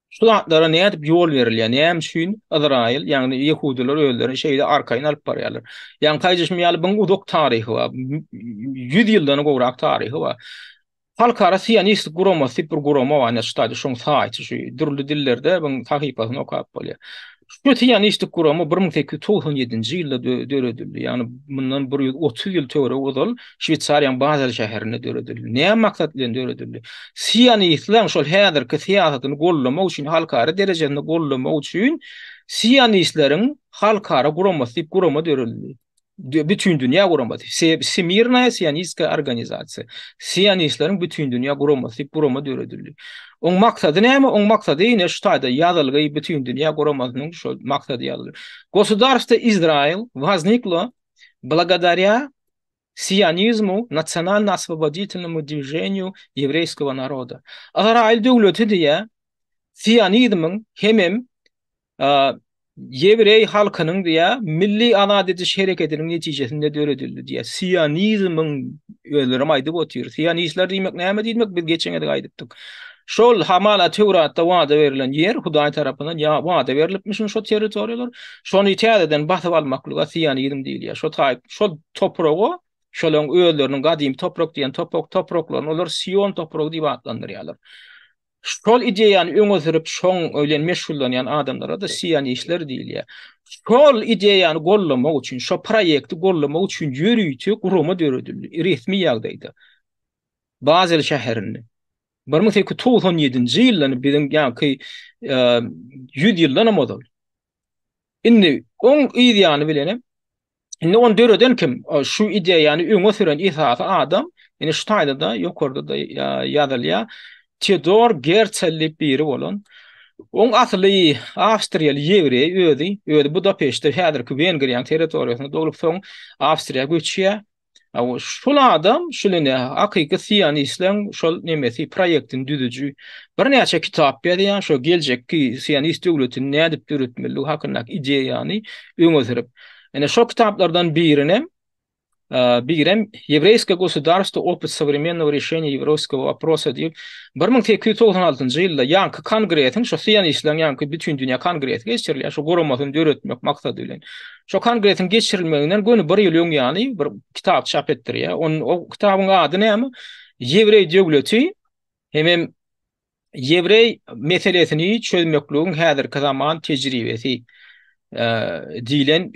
şu zatlara näme edip ýol berilýär? Näme üçin Izrail, ýagny Ýehudiler öýlerini şeýle arkaýyn alyp barýarlar. Ýagny taýjyşmaýaly bu uzak taryhy bar. 100 ýyldan gowrak taryhy bar. Halkara Siyonist guramasy bir gurama bar, şu taýda şoň saýty şu durly dillerde bu sahypasyny okap bolýar. Şu Siyonist gurama 1897-nji ýylda döredildi. Ýani bundan 130 ýyl töre ozal Şwitsariýanyň Basel şäherinde döredildi. Näme maksat bilen döredildi? Siyonistler şol häzirki siýasatyny gollamak üçin, halkara derejesinde gollamak üçin Siyonistlerin halkara guramasy gurama döredildi. Bütün dünýä guramasy. Smirnaya Siyonistska organizasiýa. Siyonistlerin bütün dünýä gurama döredildi. Oň maksady näme? Oň maksady ine şu taýda ýazylgy bütün dünýä guramasynyň şu maksady ýazylyr. Государство Израиль возникло благодаря Сионизму, национально-освободительному движению еврейского народа. Израиль devleti diye Siyonizmin hemem Yevrey halkının diye milli azad ediş hareketinin neticesinde döredildi diye. Siyonizmin ölerim aydı bu tür. Siyonistler demek näme demek biz geçen de aydıktık. Şol hamala Tevrat'ta vaada verilen yer Hudaý tarapyndan ya vaada verilipmişin şo territoriýalar. Şonu itiýad eden batyp almaklyga Siyonizm diýilýär. Şol topragy şolaryň öýleriniň gadymy toprak diýen topraklaryny olar Sion topragy diýip adlandyrýarlar. Şol ideýany öňe sürüp şoň öýlen meşgullanýan adamlara da Siyonistler diýilýär. Şol ideýany gollamak üçin, şo proýekti gollamak üçin ýürüýti gurumy döredildi. Resmi ýagdaýda. Bazel şäherini 1897-nji ýyldan biziň ýa-ki 100 ýyldan amodal. Indi oň ideýany bilenem. Indi on döreden kim? Şu ideýany öňe süren isasy adam, indi şu taýda da ýokarda da ýazylýar. Theodor Herzl biri bolan. On asly Awstriýaly ýewrey özi Budapeşte häzirki Wengriýa territoriýasyna dolup soň Awstriýa göçýär. Şol adam şolene hakyky Siyonistler şol nemesi proýektin düzüjü bir näçe kitap berýän, şo geljekki Siyonist döwletini nädip döretmeli hakynda ideýany öňe sürüp. Ene şo kitaplardan birine Бигрем еврейское государство опыт современного решения еврейского вопроса diýip 1896-njy ýylda ýanky kongresiň şo Siyonistler ýanky bütün dünýä kongresi geçirilýär. Şo goramasyny döretmek maksady bilen. Şo kongresiň geçirilmeginden göni bir ýyl ýaňy bir kitap çap etdirýär. O kitabyň ady näme? Yevrey döwleti hemem yevrey meselesini çözmekligiň häzirki zaman tejribesi dilen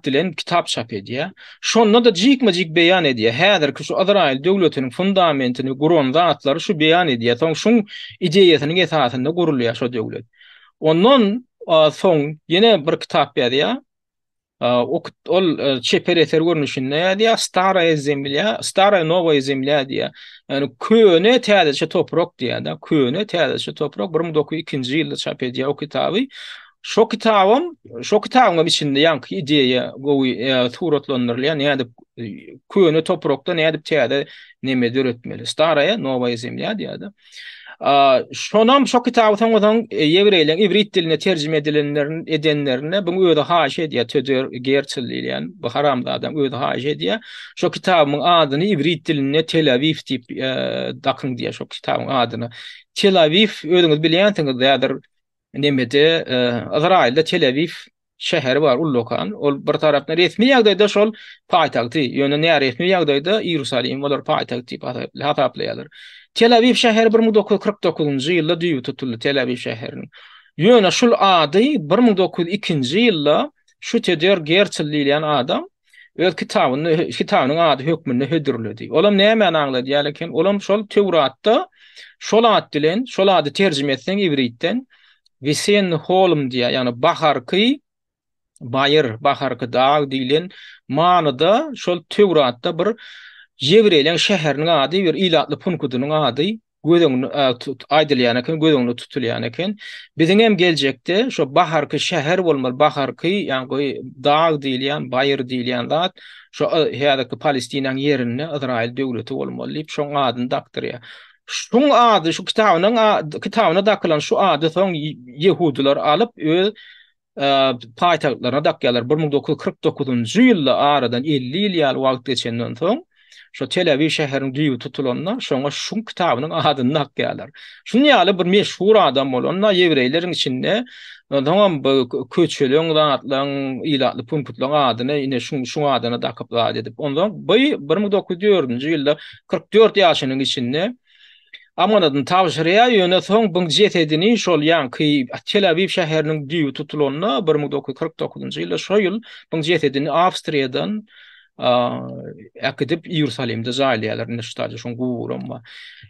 dilen kitap çap edýär. Şonda da jikmajik beýan edýär. Häzirki şu Izrail döwletiniň fundamentini guran zatlary şu beýan edýär. Soň şu ideýasynyň esasynda gurulýar şu döwlet. Ondan soň ýene bir kitap berýär. Ol çeper eser görnüşinde diýär Staraya Zemlya, Staraya Novaya Zemlya diýär. Yani köne täzeçe toprak diýär da, köne täzeçe toprak 1902-nji ýylda çap edýär o kitaby. Şo kitabym içinde ýanky ideýa gowy suratlandyrylýan, nädip köne toprakda nädip täze neme döretmeli. Staraya Novaya Zemlya diýär da. Şonam şo kitaby soňdan ýewreýleň ibrit diline terjime edenlerine bu öýde haşy edýär. Theodor Herzl diýen bu haramda adam öýde haşy edýär. Şo kitabyň adyny ibrit diline Tel Aviv diýip dakyn diýär şo kitabyň adyny. Tel Aviv öýüňiz bilýänsiňiz ýa-da nemede Izrailde Tel Aviv şäheri bar ullokan. Ol bir tarapdan resmi ýagdaýda şol paýtagty, ýöne näme resmi ýagdaýda Ýerusalim bolar paýtagty diýip hataplanýar. Tel Aviv şäheri 1949-njy ýylda düýüp tutuldy Tel Aviv şäheriniň. Ýöne şol ady 1902-nji ýylda şu Theodor Herzl diýilen adam öz kitabynyň ady hökmünde hödürledi. Olam näme aňlady ýa-lekin olam şol Tewratda şol ady bilen şol ady terjime etsen ibritden Vesen holum diye yani baharky dağ diýilen manada şol Tewratda bir Yevreyleň şäheriniň ady bir ilatly punkutynyň ady gödüňi aýdylýan eken, gödüňi tutulýan eken. Biziň hem geljekde şo baharky şäher bolmaly, baharky ýani dağ diýilýän, bayır diýilýän zat şo häzirki Palestinaň ýerinde Izrail döwleti bolmaly diýip şoň adyny dakdyrýar. Şun ady şu kitabyna dakylan şu ady soň Yehudiler alyp öz paýtagtlaryna dakýarlar. 1949-njy ýylda aradan 50 ýyl ýaly wagt geçenden soň şu Tel Aviv şäheriniň düýüp tutulanlar şoňa şu kitabynyň adyny dakýarlar. Şunu ýaly bir meşhur adam bolanlar ýewreýleriň içinde tamam köçeleň zatlaryň ilatly punktlaryň adyny ine şu adyna dakyp edip ondan 1904-nji ýylda 44 ýaşynyň içinde Amanadan tawşyrya ýöne soň bu jetedini şol ýanky Tel Aviv şäheriniň düýüp tutulanyna 1949-njy ýylda şo ýyl bu jetedini Awstriýadan akdip Ýerusalimde jaýlaýarlar näştaja şoň gurulma.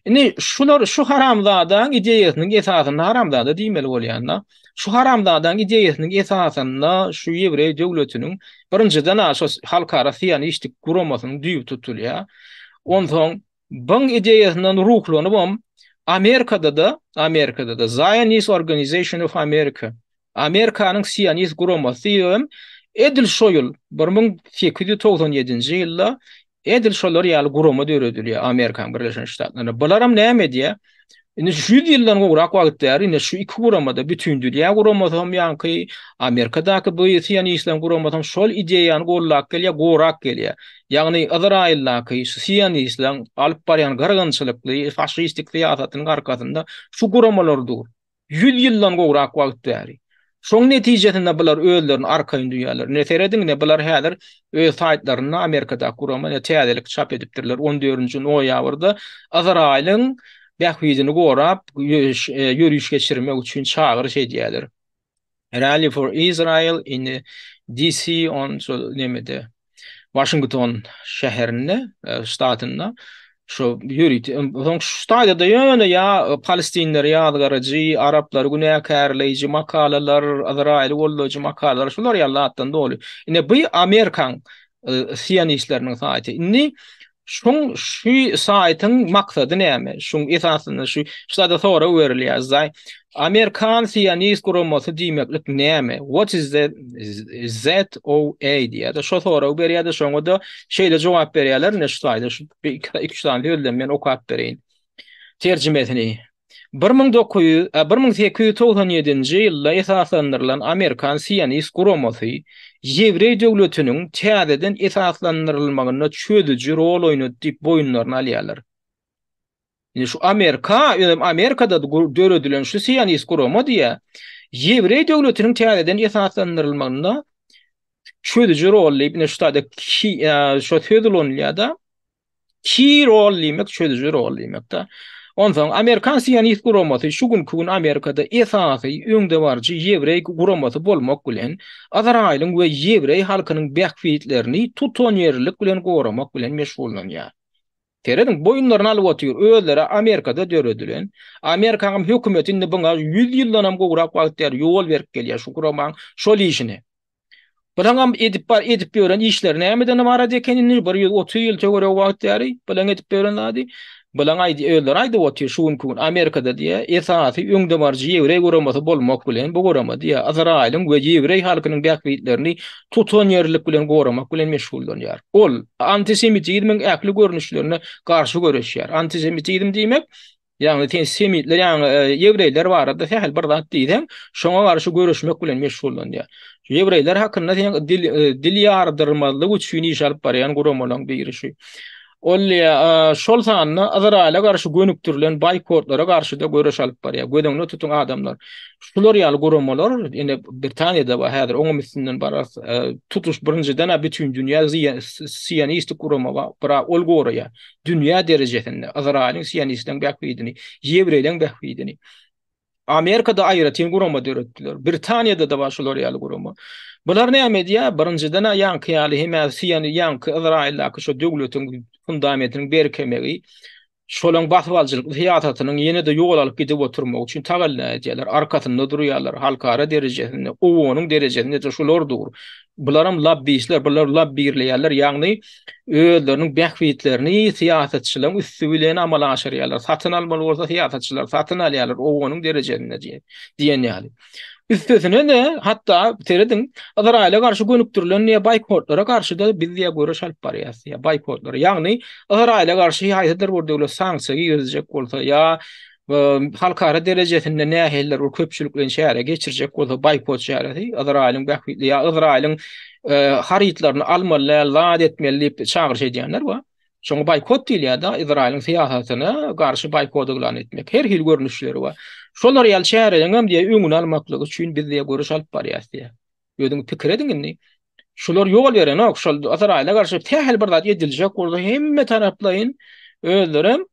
Indi şular şu haramdadan ideýasynyň esasyny haramdada diýmeli bolýanlar. Şu haramdadan ideýasynyň esasyny şu Ýewrey döwletiniň birinciden aşo halkara Siyonistlik gurulmasynyň düýüp tutulýar. Ondan Bang ideýasynyň ruhlanyp Amerikada da Zionist Organization of America Amerikanyň Siyonist guramasy edil şo ýyl 1897-nji ýylda Edil şolar ýaly gurama döredilýär Amerikan Birleşik Ştatlaryna. Bularam näme diýär? Ine şu ýyldan gowrak wagtlar ine şu iki guramada bütün dünýä guramatam ýanky Amerikadaky bu Siyonistler guramatam şol ideýany gollap gelýär, gowrak gelýär. Ýagny Izraildaky Siyonistler alyp barýan gargynçylykly faşistik fiýasatynyň arkasynda şu guramalardyr. 100 ýyldan gowrak wagtlar. Şoň netijesinde bular özlerini arkaýyn dünýäler. Neseredin ne bular häzir öz saýtlaryna Amerikada gurama täzelik çap edipdirler. 14-nji noýabrda Izrailiň bähwidini gorap ýürüş geçirmek üçin çağırış edýärler. Rally for Israel in DC on nemede Washington şäherinde, ştatynda şu ýürüt. Soň şu stadyada ýöne ýa Palestinler ýadgarjy, Araplar günäkärleýiji makalalar, Izrail gollaýjy makalalar şular ýallatdan doly. Ine bu Amerikan Siyonistleriniň saýty. Inni şoň şu saýtyň maksady näme? Şoň esasyny şu ştada sonra öwrilýär. Zay Amerikan Siyonist guramasy diýmeklik näme? What is that? ZOA diýär. Şo sonra berýär, şoňda şeýle jogap berýärler. Ne şu saýda şu 2-3 tane ýöldem men okap berýin. Terjimetini 1897-nji ýylda esaslandyrılan Amerikan Siyonist guramasy Ýewrey döwletiniň täzeden esaslandyrylmagyna çödüji rol oýnadyp boýunlaryny alýarlar. Ýani şu Amerikada döredilen şu Siyonist gurama diýär, Ýewrey döwletiniň täzeden esaslandyrylmagyna çödüji rol oýnadyp şu taýda şu tödülonýarda ki rol oýnamak çödüji rol oýnamakda. Ondan Amerikan Siyonist guramasy şu gün Amerikada esasy öňde barjy Ýewrey guramasy bolmak bilen Izrailiň we Ýewrey halkynyň bähwitlerini tutan ýerlik bilen goramak bilen meşgullanýar. Teredin boyunlaryny alyp otyr, özleri Amerikada döredilen, Amerikan hökümetinde buňa 100 ýyldan gowrak wagtlar ýol berip gelýär şu guramaň şol işini. Bilaňam edip beren işler nämeden barad ekenini bir 30 ýyl tögere wagtlary bilan edip berenadi. Bilan aýdy otyr şu gün Amerikada diýär, esasy öňde barjy Ýewrey guramasy bolmak bilen bu gurama diýär Izrailiň we Ýewrey halkynyň bähwitlerini tutan ýerlik bilen goramak bilen meşgullanýar. Ol antisemitizmiň äkli görnüşlerini garşy göreşýär. Antisemitizm diýmek ýagny semitler ýagny Ýewreýler barada häl bir zat diýdim, şoňa garşy görüşmek bilen meşgullanýar. Ýewreýler hakynda dil ýardyrmalyk üçin iş alyp barýan guramalaryň biri şu. Olya şol sanna Izrail'e garşy gönüktirilen baykotlara garşy da görüş alyp barýar. Gödeňde tutun adamlar. Şular ýaly guramalar ine Britaniýada we häzir oňumysynyň baras tutuş birinjiden bütün dünýä Siyonist gurama bara ol goraya. Dünýä derejesinde Izrailiň Siyonistleň bähwidini, Ýewreýleň bähwidini Amerikada aýratyn gurama döretdiler. Britaniýada da başlar ýaly gurama. Bular näme diýär? Birinjiden ýanky ýaly hem Siyony ýanky Izrail'däki şu döwletiň fundamentini berkemegi, şolaň basbalçylyk fiýasatynyň ýene-de ýol alyp gidip oturmak üçin tagalla edýärler, arkasynda durýarlar, halkara derejesinde, owonyň derejesinde de şolar dur. Bularam lobbyistler, bular lobbyrleýärler, ýagny özleriniň bähwitlerini siýasatçylaryň üstü bilen amal aşyrýarlar. Satyn almaly bolsa siýasatçylar satyn alýarlar owonyň derejesinde diýen ýaly. Üstesine de hatta teredin Izrail'e garşy gönüktirilen ne baykotlara garşy da biz diýe görüş alyp barýar. Ya baykotlara ýagny Izrail'e garşy haýdyr bir döwlet sanksiýa ýerjek bolsa ýa halkara derejesinde näheller o köpçülik bilen şäherge geçirjek bolsa baykot şäherdi. Izrail'in bähwitli ýa Izrail'in harytlaryny almaly, lad etmeli çağırış edýänler we şoň baykot diýilýär da Izrail'in siýasatyna garşy baykot elan etmek. Her hil görnüşleri var. Şolar ýal şäherleňem diýe öňüni almaklygy üçin biz diýe görüş alyp barýar diýär. Ýödüň pikir ediňni. Şolar ýol beren, şol Izrail'e garşy tähel bir zat ediljek bolsa hemme taraplaryň özlerem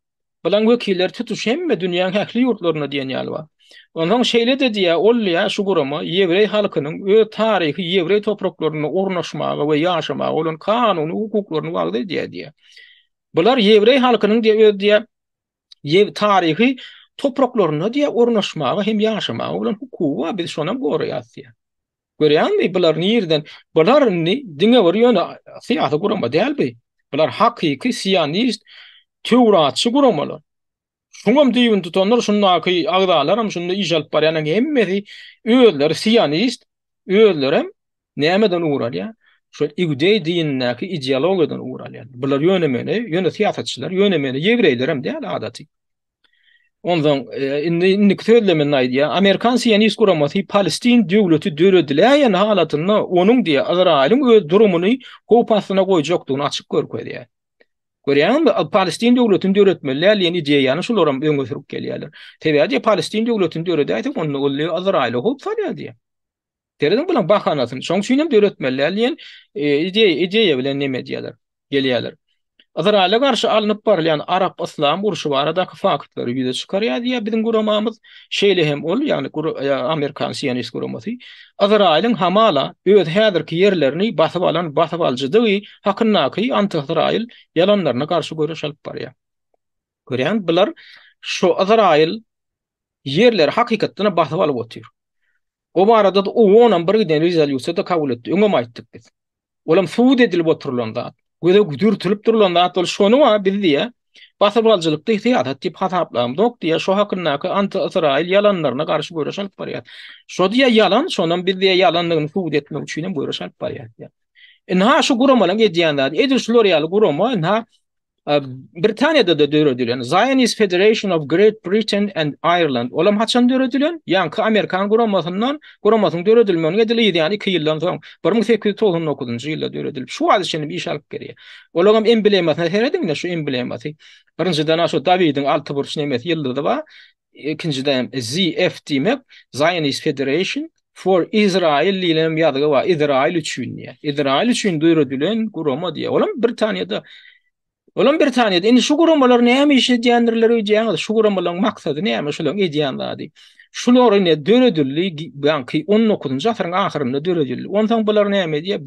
bilen wekiller tutuş hemme dünýäniň häkli ýurtlaryna diýen ýaly bar. Ondan şeýle de diýär, ol ýa şu gurama Ýewrey halkynyň öz taryhy Ýewrey topraklaryna ornaşmagy we ýaşamagy bolan kanuny hukuklaryny wagda diýär. Bular Ýewrey halkynyň diýär taryhy topraklaryna diýär ornaşmagy hem ýaşamagy bolan hukuky biz şonam goraýas diýär. Görýänmi bular nirden? Bular diňe bir ýöne siýasat gurama dälbi. Bular hakyky Siyonist töwratçy guramalar. Şoňam diýin tutanlar şundaky agdalaram şunda iş alyp barýan hemmesi özleri Siyonist, özlerem nämeden uğrar ya? Şu İgudey dinindeki ideologiden uğrayan. Bunlar yöne siyasetçiler, yönemeni Yevreyler hem de adatı. Ondan inni söylemen aydiya Amerikan Siyonist guraması Palestin devleti döredilýän halatyny onun diye Izrail'in öz durumunu kopasyna goýjakdygyny açyk görkezýär. Görýärmi? Palestin devletini döretmeler ýeni ideýany şolaram öňe sürüp gelýärler. Tebäde Palestin devletini döredäýdi, onu golly Izrail'e hop salýar diye. Tereden bilen bahanasyny şoň üçin döretmeler ýen ideýa bilen neme diýerler? Gelýärler. Izrail'e karşı alınıp barlayan Arap İslam uruşu aradaky faktları ýüze çykarýar diýe bizim guramamız şeýle hem ol, ýani Amerikan Siyonist guramasy Izrail'in hamala öz häzirki ýerlerini basyp alan basyp aljydygy hakyndaky anti-Izrail ýalanlaryna karşı görüş alyp barýar. Görýän bular şu Izrail ýerleri hakykatdan basyp alyp otýar. O barada da o onan bir giden rezolýusiýa kabul etdi. Öňe aýtdyk biz. Olam suud edilip oturulanda göze güdürtülüp durulanda atol şonu wa biz diye basyp aljylykda ihtiýat etip hasaplamdyk diye şu hakyndaky anti-Izrail ýalanlaryna garşy görüş alyp barýar. Şo diye ýalan, şondan biz diye ýalanlygyny suud etmek üçin hem görüş alyp barýar. Inha şu guramalan edýänler, edişler ýaly gurama inha Britanya'da da döredilýän Zionist Federation of Great Britain and Ireland. Olam haçan döredilýän? Ýa-ni Amerikan guramasynyň döredilmegine edilýär, ýani 2 ýyldan soň 1899-njy ýylda döredilip. Şu adysy bir iş alyp gerýär. Olam emblemasyny herediňler şu emblemasy. Birinciden şu Dawidiň 6 burç nemesi ýyldydy ba. İkinciden ZF diýmek Zionist Federation for Israel diýilen ýadygy ba. Israil üçin ýa. Israil üçin döredilýän gurama diýär. Olam Britanya'da Olam Britanya'da indi şu guramalar näme işe diýendirler öýjäňiz? Şu guramalaryň maksady näme şolaryň edýänleri? Şular ine döredildi, ýa-ni 19-njy asyryň ahyrynda döredildi. Ondan bular näme diýär?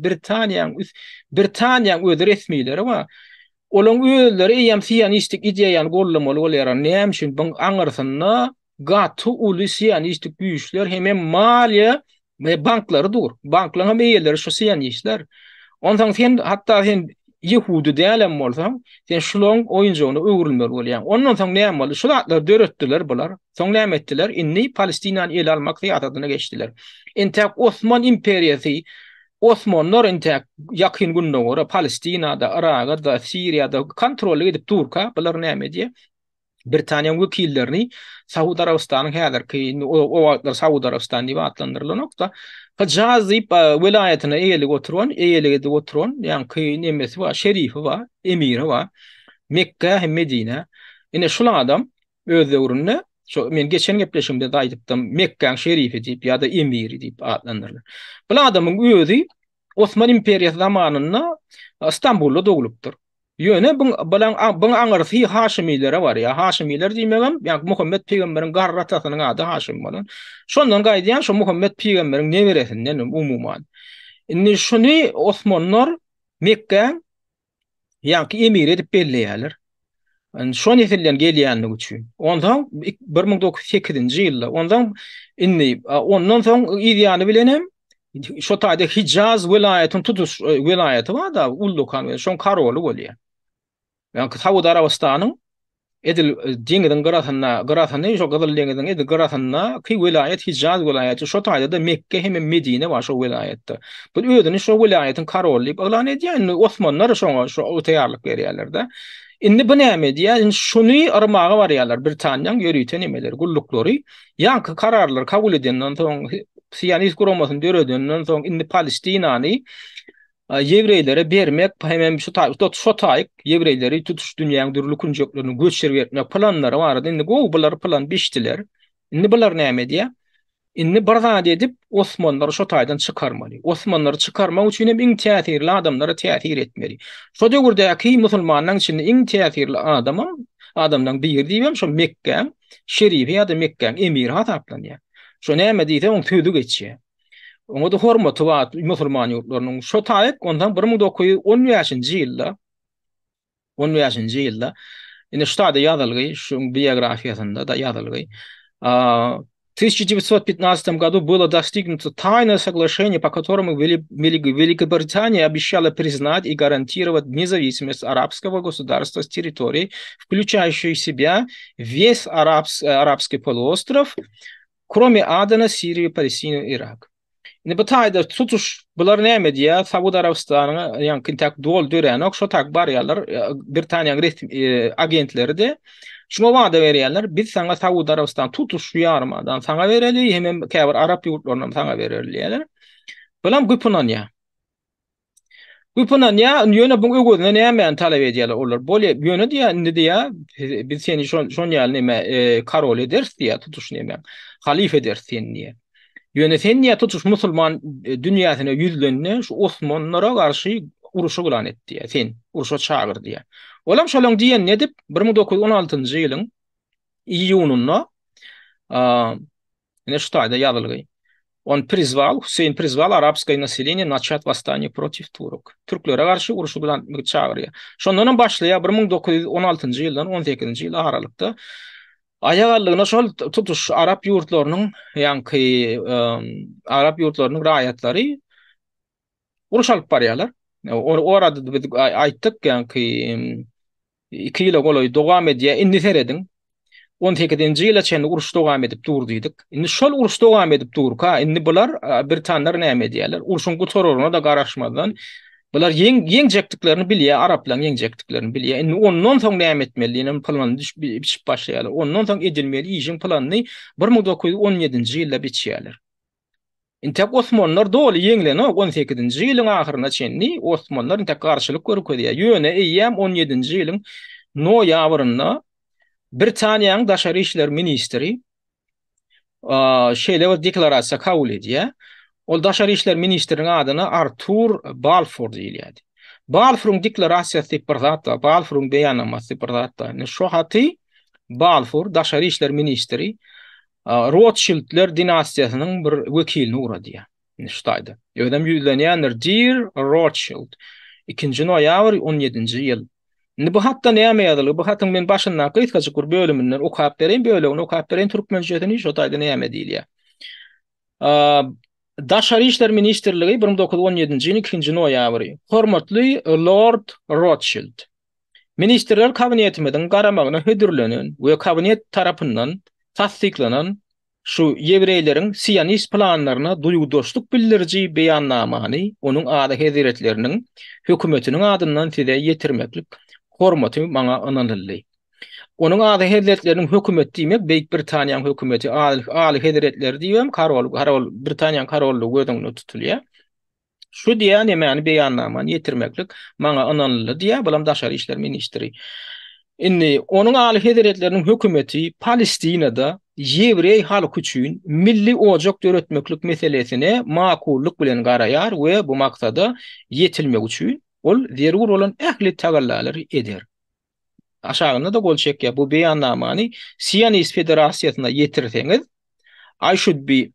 Britaniýanyň öz resmileri we olaň özleri ýa-ni Siyonistlik ideýany gollamaly bolýar. Näme üçin bu aňyrsyna gaty uly Siyonistlik güýçler hem maliýe we banklary dur. Banklaryň eýeleri şu Siyonistler. Ondan sen hatda sen Yehudi diýelim bolsaň, sen şularyň oýunjagyny öwrülmeli bolýan. Ondan soň näme boldy? Şular döretdiler bular. Soň näme etdiler? Inni Palestinany ele almak ýatyna geçdiler. Entek Osman imperiýasy, Osmanlar entek ýakyn günnä görä Palestinada, Iraqda, Siriýada kontrol edip durka, bular näme diýe? Britaniýanyň wekillerini Saudi Arabistanyň häzirki o wagtlar Saudi Arabistan diýip adlandyrılan nokta Hicazip vilayetine eýelik oturan, ýani nemesi wa, şerifi wa, emiri wa, Mekke hem Medine. Ine şulan adam öz döwründe, şu men geçen gepleşimde de aýdypdym, Mekkeň şerifi diýip ýa-da emiri diýip adlandyrylýar. Bu adamyň özü Osman imperiýasy zamanynda İstanbulda dogulupdyr. Ýöne bu aňyrsy Haşimilere var ya. Haşimiler diýmegem, ýa Muhammed peýgamberiň garratasynyň ady Haşim bolan. Şondan gaýdýan şu Muhammed peýgamberiň neweresinden umumyň. Indi şuny Osmanlar Mekke ýa-ki emir edip belleýärler. Şonu ýetirlen gelýänligi üçin. Ondan 1908-nji ýylda, ondan soň ideýany bilenem şu taýda Hicaz vilayatyny tutuş vilayaty var da ullukan şoň karoly bolýar. Yani Saudi Arabistanyň edil deňiň garasyny şu gyzyl deňiň edil garasyna ki vilayet Hicaz vilayaty şu taýda da Mekke hem Medine var şu vilayetde. Bu öýdüni şu vilayatyň karoly bolan edýän Osmanlar şoňa şu otaýarlyk berýärler-de. Indi bu näme diýär? Şuny armagy barýarlar Britaniýanyň ýörüýten emeleri, gullukları, ýa-ni kararlar kabul edenden soň Siyonist guramasyny döredenden soň indi Palestinany Yewreýlere bermek hem şu taýyk Yewreýleri tutuş dünýäniň dürli kunjuklaryny göçürip etmek planlary bar. Indi bular plan biçdiler. Indi bular näme diýär? Indi barzat edip Osmanlary şu taýdan çykarmaly. Osmanlary çykarmak üçin hem iň täsirli adamlara täsir etmeli. Şu döwürdäki musulmanyň içinde iň täsirli adamdan biri diýem şu Mekke şerifi ýa-da Mekkeň emiri hasaplanýar. Şu näme diýse oň tödü geçýär. Oňa da hormaty bar musulman ýurtlarynyň. Şu taýyk ondan 1910-njy ýylda indi şu taýda ýazylgy, şu biografiýasynda da ýazylgy. 1915 году было достигнуто тайное соглашение, по которому Великобритания обещала признать и гарантировать независимость арабского государства с территорией, включающей в себя весь арабский полуостров, кроме Адена, Сирии, Палестины и Ирака. Bu taýda tutuş bular näme diýär? Saudi Arabistanyň ýa-ni kintak dol dören şo tak bar ýalar Britaniýanyň resmi agentleri de şuna wada berýärler. Biz saňa Saudi Arabistan tutuş ýarmadan saňa bereli, hem käbir Arap ýurtlaryna saňa bererler. Bilam güpünanýa. Güpünanýa ýöne bu öwgüne näme talap edýärler olar. Bolýa ýöne diýär, indi diýär, biz seni şon ýaly näme karol ederiz diýär, tutuş näme? Halife ederiz seni diýär. Ýöne sen niýe tutuş musulman dünýäsine ýüzlenni şu Osmanlara garşy uruşy gulan etdi. Sen uruşa çağır diýär. Olam şolaň diýen ne dip 1916-njy ýylyň iýununda ne şu taýda ýazylgy. Он призвал, Hüseyin призвал арабское население начать восстание против турок. Türklere karşı uruşu bilen çağırıyor. Şondan başlaya 1916-njy ýyldan 18-nji ýyl aralykda ayağallığına şol tutuş Arap yurtlarının yani Arap yurtlarının raýatlary uruş alyp barýarlar. Orada biz aýtdyk yani 2 ýyl goloy dowam edýär. Indi seredin 18-nji ýyla çen uruş dowam edip durdydyk. Indi şol uruş dowam edip durka, indi bular Britanlar näme edýärler? Uruşun gutararyna da garaşmadan bular yeňjekdiklerini bilýär, Araplar yeňjekdiklerini bilýär. Indi ondan soň näme etmeliligini plany biçip başlaýarlar. Ondan soň edilmeli işin planyny 1917-nji ýylda biçýärler. Intek Osmanlılar doly yeňleni 18-nji ýylyň ahyryna çenli Osmanlılar intek garşylyk görkezýär. Ýöne eýýäm 17-nji ýylyň noýabrynda Britaniýanyň daşary işler ministri şeýle bir deklarasiýa kabul edýär. Ol daşary işler ministriniň adyny Arthur Balfour diýilýärdi. Balfour'un deklarasiýasy bir zatda, Balfour'un beýannamasy bir zatda. Şo haty Balfour daşary işler ministri Rothschildler dinastiýasynyň bir wekilini uradýar. Şu taýda. Ýönem ýüzlenýänler Dear Rothschild. 2-nji noýabr 17-nji ýyl. Bu hatta näme ýazyly? Bu hatyň men başyndan gysgaça bir bölümünden okap bereyim, bölümini okap bereyim türkmençesini şo taýda näme diýilýär. Daşary işler ministrligi 1917-nji ýylyň 2-nji noýabry. Hormatly Lord Rothschild. Ministrler kabinetimiň garamagyna hödürlenen we kabinet tarapyndan tasdiklanan şu ýewreýleriň Siyonist planlaryna duýgudoşluk bildiriji beýannamany onuň ady heziretleriniň hökümetiniň adyndan size ýetirmeklik hormaty maňa ananyldy. Onuň ady heziretleriniň hökümet diýmek Beýik Britaniýanyň hökümeti aly heziretleri diýem, Karol Britaniýanyň karollugy gözüňde tutulýar. Şu diýen näme beýannamany ýetirmeklik maňa ananyldy diýär bilen daşary işler ministri. Indi onuň aly heziretleriniň hökümeti Palestinada ýewreý halky üçin milli ojak döretmeklik meselesine makulluk bilen garaýar we bu maksada ýetilmek üçin ol zerur bolan ähli tagallalary eder. Aşağında da gol çekýär. Bu beýannamany Siyonist Federasiýasyna ýetirseňiz, I should be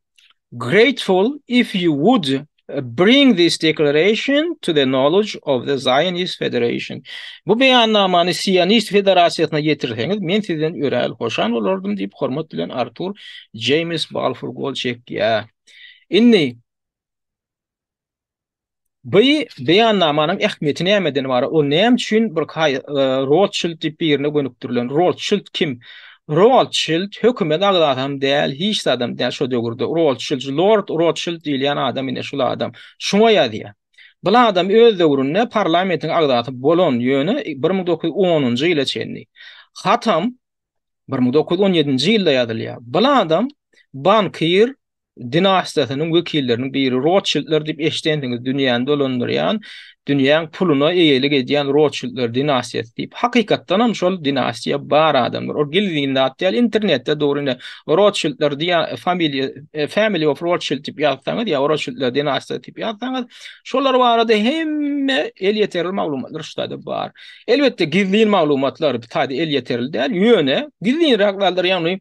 grateful if you would bring this declaration to the knowledge of the Zionist Federation. Bu beýannamany Siyonist Federasiýasyna ýetirseňiz, men sizden öräl hoşan bolardym diýip hormat bilen Arthur James Balfour gol çekýär. Indi bu beýannamanyň ähmiýeti nämeden bar? O näme üçin bir Rothschild diýip birine gönükdirilen? Rothschild kim? Rothschild hökümet adam däl, hiç adam däl şo döwürde. Rothschild, Lord Rothschild diýilen adam ine şol adam. Şoňa ýadyar. Bu adam öz döwründe parlamentiň agdaty bolan ýöne 1910-njy ýyla çenli. Hatam 1917-nji ýylda ýazylýar. Bu adam bankir dinastiýasynyň wekilleriniň biri. Rothschildler diýip eşitdiňiz dünýäni dolandyrýan, dünýäň puluna eýelik edýän Rothschildler dinastiýasy diýip hakykatdan hem şol dinastiýa bar adamlar. O geldiğinde atýal internetde dogryna Rothschildler diýen family of Rothschild diýip ýazsaňyz ýa Rothschildler dinastiýasy diýip ýazsaňyz şolar barada hemme el ýeterli maglumatlar şutada bar. Elbetde gizli maglumatlar taýda el ýeterli däl, ýöne gizli raglarlar ýagny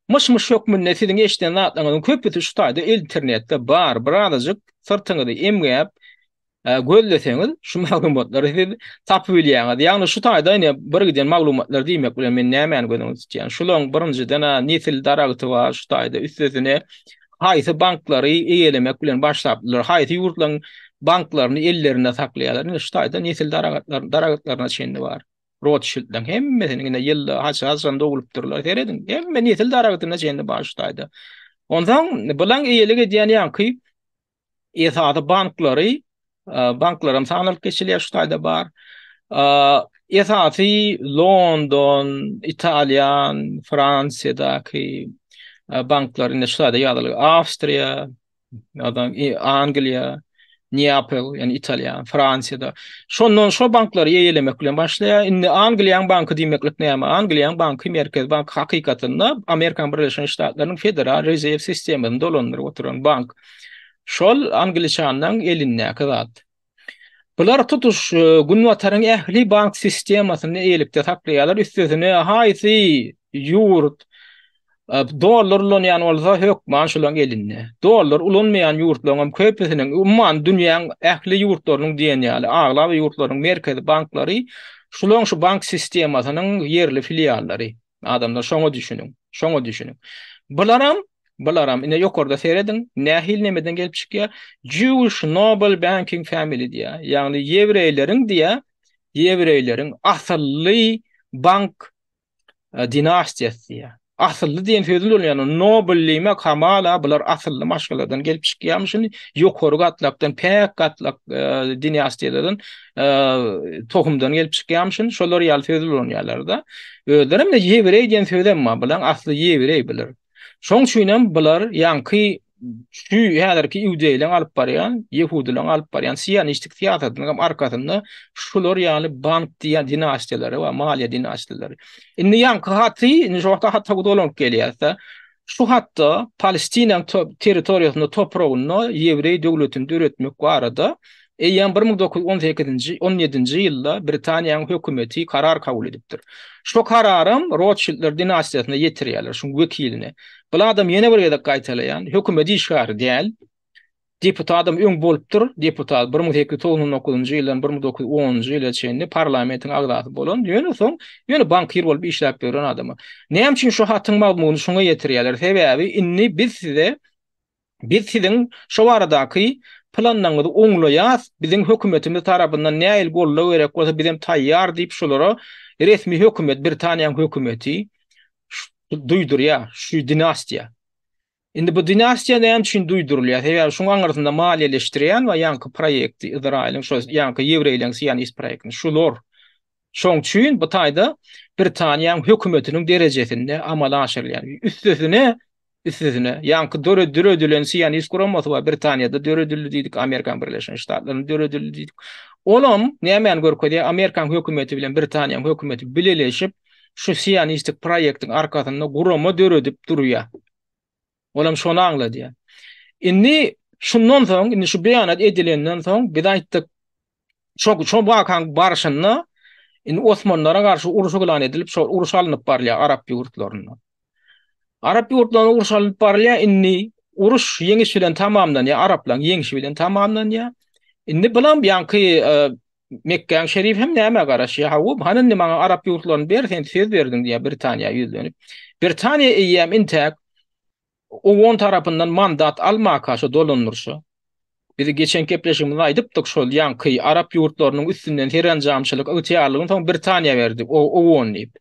Mış hökmünde siziň eşden atlaňyň köpüti şu taýda internetde bar, birazajyk sırtyňyzy emgäp gözleseňiz şu maglumatlary siz tapyp bilýäňiz. Ýagny şu taýda ine bir giden maglumatlar diýmek bilen men näme gözüňiz tutýan. Şulaň birinjiden nesil daragaty bar şu taýda üstesine haýsy banklary eýelemek bilen başlapdylar. Haýsy ýurtlaryň banklaryny ellerinde saklaýarlar. Şu taýda nesil daragatlaryna çenli bar. Rothschild'den hemmesini ýylda haçan dogulupdyrlar. Seredin hemme nesil daragatyna çenli başlaýdy. Ondan bilen eýelik edýän ýanky Esada bankları, banklarım sanalık geçiliyor şu tayda bar. Esası London, İtalyan, Fransa'daki bankların şu tayda yadalı Avstriya, Angliya, Neapel yani İtalya, Fransa'da. Şu bankları yeylemek bilen başlaya. Indi Angliyan bankı demeklik näme? Angliyan bankı Merkez Bank hakykatynda Amerikan Birleşik Ştatlarynyň federal rezerw sisteminde dolandyryp oturan bank. Şol Angliçandan elinne zat. Bular tutuş gün wataryň ähli bank sistemasyny eýelikde taklaýarlar. Üstüne haýsy ýurt dolar ulanýan bolsa hökman şolaň elinne. Dolar ulanmaýan ýurtlaryň köpüsiniň umman dünýäň ähli ýurtlarynyň diýenýäli aglap ýurtlaryň merkezi banklary şolaň şu bank sistemasynyň ýerli filiallary. Adamlar şoňa düşünün. Şoňa düşünün. Bularam ine ýokarda seredin. Nähil nemeden gelip çykýar? Jewish Noble Banking Family diýär. Ýagny ýewreýleriň asylly bank dinastiýasy diýär. Asıllı diýen sözü bolýan nobellime kamala bular asıllı maşgaladan gelip çykýarmyşyny ýokarı gatlakdan pek gatlak dinastiýalardan tohumdan gelip çykýarmyşyny şolar ýaly sözü bolýarlar-da. Özlerim de ýewreý diýen sözem bilen asly ýewreý bilir. Şoň üçin bular ýanky şu häzirki Ýudeýler alyp barýan, Ýehudiler alyp barýan siýanistlik siýasatynyň arkasynda şular ýaly bank diýen dinastiýalary we maliýe dinastiýalary. Indi ýanky haty, indi şu wagtda hatda dolanyp gelýärse, şu hatda Palestina territoriýasynda topragyny ýewreý döwletini döretmek barada eýen 1918-nji 17-nji ýylda Britaniýanyň hökümeti karar kabul edipdir. Şu kararym Rothschildler dinastiýasyna ýetirýärler, şu wekilini. Bu adam ýene bir ýerde gaýtalaýan, hökümeti işgary däl. Deputatym öň bolupdyr. Deputat 1899-njy ýyldan 1910-njy ýyla çenli parlamentiň agdaty bolan, ýöne soň ýöne bankir bolup işläp berýän adamy. Näme üçin şu hatyň mazmuny şoňa ýetirýärler? Sebäbi inni biz siziň şu baradaky planlaňyňyzy oňlaýas, biziň hökümetimiz tarapyndan näil golla gerek bolsa bizem taýýar diýip şolara resmi hökümet, Britaniýanyň hökümeti duýdurýar, şu dinastiýa. Indi bu dinastiýa näme üçin duýdurulýar? Sebäbi şoň aňyrtynda maliýeleşdirýän we ýanky proýekti Izraýlyň şu ýanky ýewreýliň siýanist proýektini şular. Şoň üçin bu taýda Britaniýanyň hökümetiniň derejesinde amala aşyrylýar. Üstüne ýanky döredülen siýanist guramasy we Britaniýada döredüli diýdik, Amerikan Birleşik Ştatlarynyň döredüli diýdik. Olam näme görkezdi? Amerikan hökümeti bilen Britaniýanyň hökümeti bileleşip şu siýanistlik proýektiň arkasynda gurama döredip durýar. Olam şonu aňlady. Indi şundan soň, indi şu beýanat edilenden soň biz aýtdyk, şu bakan barşyny indi Osmanlara garşy uruş elan edilip, şu uruş alınıp barýar Arap ýurtlaryna. Arap ýurtlaryna uruş alyp barýar, indi uruş ýeňiş bilen tamamlanýar, Araplar ýeňiş bilen tamamlanýar. Indi bilen ýanky Mekke şerif hem näme garaşy? Hawa hanan maňa Arap ýurtlaryny bersen söz berdim diýär Britaniýa ýüzlenip. Britaniýa eýem intek o tarapyndan mandat almak aşy dolanyrşy. Biz geçen kepleşigimizde aýdypdyk şol ýanky Arap ýurtlarynyň üstünden herenjamçylyk ygtyýarlygyny soň Britaniýa berdi. O diýip.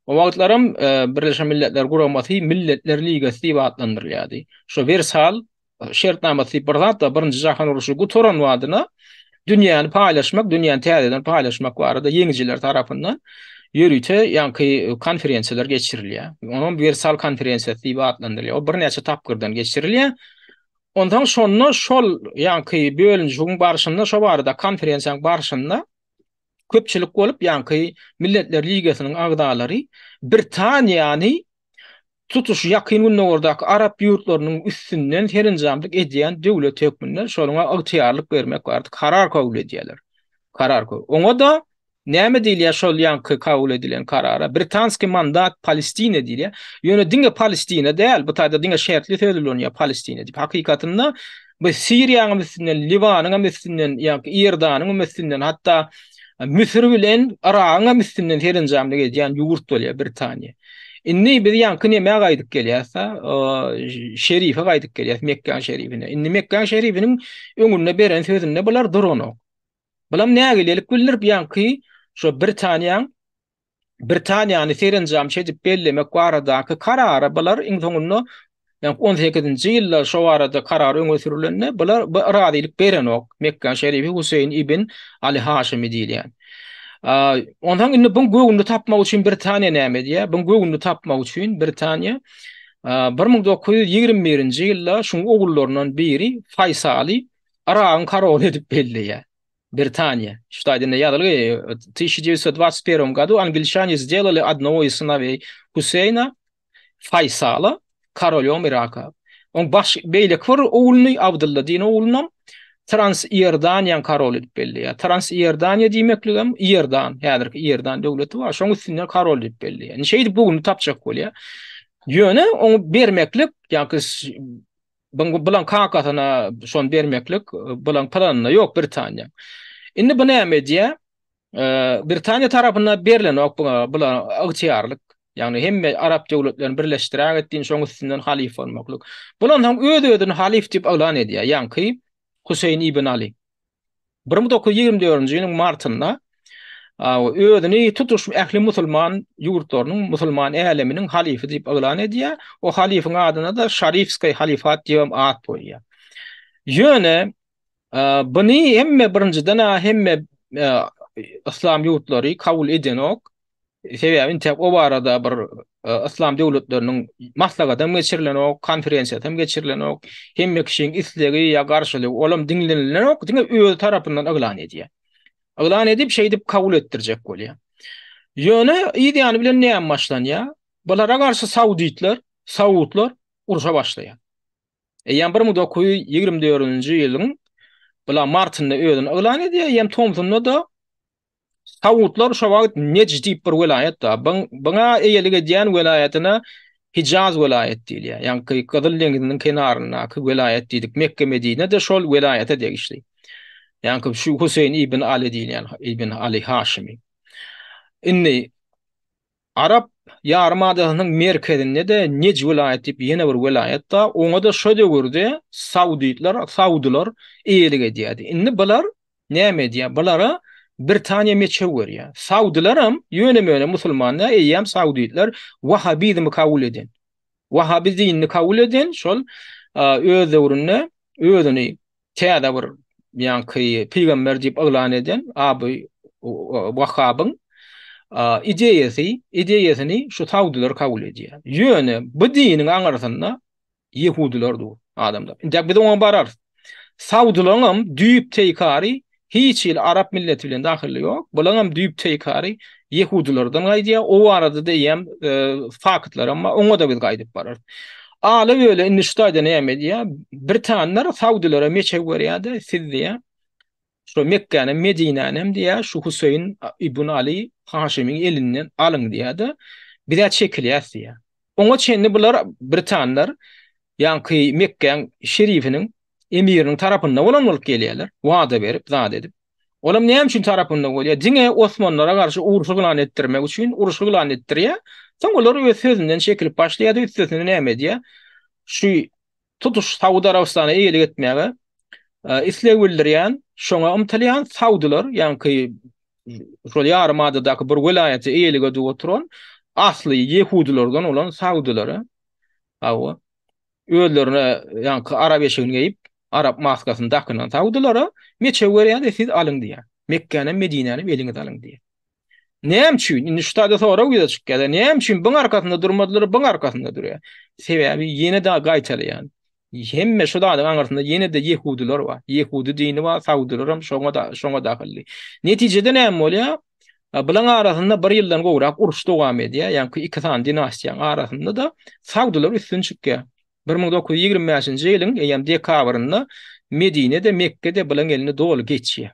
O wagtlarym Birleşen Milletler Guramasy Milletler Ligasy diýip adlandyrylýardy. Şo Versal şertnamasy bir zatda 1-nji jahan uruşy gutoran wadyna dünýäni paýlaşmak, dünýäni täzeden paýlaşmak barada ýeňijiler tarapyndan ýörüýte ýanky konferensiýalar geçirilýär. Onuň Versal konferensiýasy diýip adlandyrylýar. O bir näçe tapgyrdan geçirilýär. Ondan sonra şol ýanky bölünjüň barşynda şo barada konferensiýaň barşynda köpçilik bolup ýanky Milletler Ligasynyň agdalary Britaniýany tutuş ýakyn günlerdeki Arap ýurtlarynyň üstünden herinjamlyk edýän döwlet hökmünden şolaňa ygtyýarlyk bermek bardy, karar kabul edýärler. Karar kabul. Oňa da näme diýilýär şol ýanky kabul edilen karara? Britanski mandat Palestina diýilýär. Ýöne diňe Palestina däl, bu taýda diňe şertli sözlenýär Palestina diýip. Hakykatynda bu Siriýanyň üstünden, Liwanyň üstünden, ýa-ni Irdanyň üstünden, hatda Misir bilen Iranyň üstünden herinjamlyk edýän ýurt bolýar Britaniýa. Indi biz ýanky näme gaýdyp gelýärse, şerife gaýdyp gelýär Mekke şerifine. Indi Mekke şerifiniň öňünde beren sözünde bular durano. Bulam näme gelip güldürip ýanky şu Britaniýany herinjam edip bellemek baradaky karara bular iň soňunda Yani 18-nji ýyllar şo arada karar öňe sürülende bular radylyk berenok Mekka şerifi Huseyn ibn Ali Haşimi diýilýär. Ondan indi bu göwünde tapmak üçin Britaniýa näme diýär? Bu göwünde tapmak üçin Britaniýa 1921-nji ýylda şuň ogullaryndan biri Faysaly Aragyň karol edip belliýär. Британия. Штадина ядылы 1921 году англичане сделали одного из сыновей Хусейна, Файсала, королем Ирака. Он baş beylik var oğlunu Abdullah din oğlunam Trans-Iordaniyan karol edip belliýär. Trans-Iordaniya diýmekligem Iordan, häzirki Iordan döwleti var. Şoň üstünden karol edip belliýär. Näçeýdi bugün tapjak bolýar. Ýöne onu bermeklik, ýa-ni bulan kakatyna şonu bermeklik, bulan planyna ýok Britaniýa. Indi bu näme diýär? Britaniýa tarapyndan berilen bulan ygtyýarlyk, ýagny hemme Arap döwletlerini birleşdirä etdiň şoň üstünden halif bolmaklyk. Bulan hem öz-özüni halif diýip aglan edýär, ýagny Huseyn ibn Ali. 1924-nji ýylyň martynda özüni tutuş ähli musulman ýurtlarynyň, musulman äleminiň halifi diýip aglan edýär. O halifiň adyna da Şarifsky halifat diýip ad goýýar. Ýöne buny hemme birinciden hemme İslam ýurtlary kabul edenok, sebäbi täp o barada bir İslam döwletleriniň maslahaty geçirilenok, konferensiýa geçirilenok, hemme kişiň islegi ýa garşylygy olam dinlenilenok, diňe öz tarapyndan aglan edýär. Aglan edip şey dip kabul etdirjek bolýar. Ýöne ideýany bilen näme başlanýar? Bulara garşy Saudlar uruşa başlaýar. Ýa 1924-nji ýylyň bular martynda özüni aglan edýär, ýa Thompsonda da Saudlar şu wagt Nejd diýip bir welayet da. Bana eýelige diýen welayatyna Hijaz welayet diýilýär. Ýani Gyzyl deňiziniň kenaryna welayet diýdik. Mekke Medine de şol welayete degişli. Ýani şu Huseyn ibn Ali diýilýän, ibn Ali Haşimi. Indi Arap ýarymadasynyň merkezinde de Nejd welayet diýip ýene bir welayet da, oňa da şo döwürde Saudylar eýelige diýdi. Indi bular näme diýär? Bulara Britaniýa meçe görýär. Saudylaram ýöne-möne musulmanlar eýýäm Saudiýetler Wahhabizmi kabul eden. Wahhabi dinini kabul eden şol öz döwründe özüni täze bir ýani peýgamber diýip aglan eden Abu Wahhabyň ideýasini şu Saudylar kabul edýär. Ýöne bu diniň aňarsynda Yehudiler dur adamlar. Indi biz oňa barar. Saudylaryň düýüp teýkary hiç il Arap milleti bilen dahili yok. Bulanam düýüp teýkary Yehudilerden gaýdýar. O arada da ýem faktlar, amma oňa da biz gaýdyp barar. Ala böyle indi şu taýda näme diýär? Britanlar Saudylara meçe görýärdi, siz diýär. Şu Mekke'nin, Medine'nin diye şu Huseyn ibn Ali Haşim'in elinden alın diye bir de çekiliyaz diye. Ona çenli bular Britanlar yani Mekke'nin şerifinin emirinin tarafından olan olup geliyorlar. Vaada verip, zat edip. Olam neyem için tarafından oluyor? Dine Osmanlılara karşı uğurşulan ettirmek için uğurşulan ettiriyor. Son olur ve sözünden çekilip başlıyor. Üst sözünü neyem diye şu tutuş Saudi Arabistan'a iyilik etmeye islev bildirýän, şoňa ymtylýan Saudylar, ýani şol ýarymadaky bir welaýaty eýelige dup oturan asly Yehudilerden olan Saudylary, hawa özlerine ýani Arap eşigini geyip, Arap maskasyny takynan Saudylary meçe görýär, siz alyň diýär. Mekke'ni, Medine'ni eliňize alyň diýär. Näme üçin? Indi şu taýda sonra uýda çykýar. Näme üçin buň arkasynda durmadylar, buň arkasynda durýar. Sebäbi ýene de gaýtalýan. Hemme şu dağın anartında yine de Yehudiler var. Yehudi dini var, Saudilerim şoňa dahilli. Neticede näme bolýar? Bulan arasında bir ýyldan gowrak uruş dowam edýär. Ýani iki tane dinastiýaň arasında da Saudiler üstün çykýar. 1925-nji ýylyň eýem dekabrynda Medine'de, Mekke'de bulan elini dolu geçýär.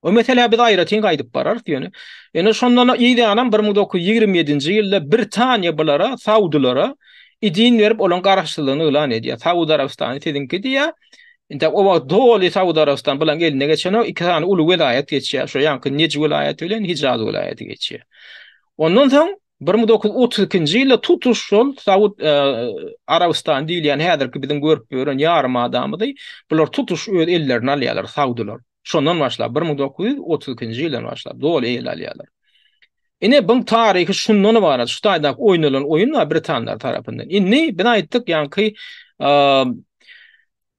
O mesela bir aýratyň gaýdyp barar diýeni. Ene şondan ýylanam 1927-nji ýylda Britaniýa bulara, Saudilara idin verip olan garaşsylygyny elan edýär. Saudi Arabistany sizinki diýär. Indi o doli Saudi Arabistan bilen eline geçen o iki tane ulu welayet geçýär. Şo ýanky Nejd welayeti bilen Hijaz welayeti geçýär. Ondan soň 1932-nji ýylda tutuş şol Saudi Arabistan diýilýän häzirki biziň görüp gören ýarym adamydy. Bular tutuş öz ellerini alýarlar Saudylar. Şondan başlap 1932-nji ýyldan başlap doli el alýarlar. Ine bu tarihi şundan var. Şu taýdak oýnanan oýun wa Britanlar tarapyndan. Inni ben aýtdyk ýa-ni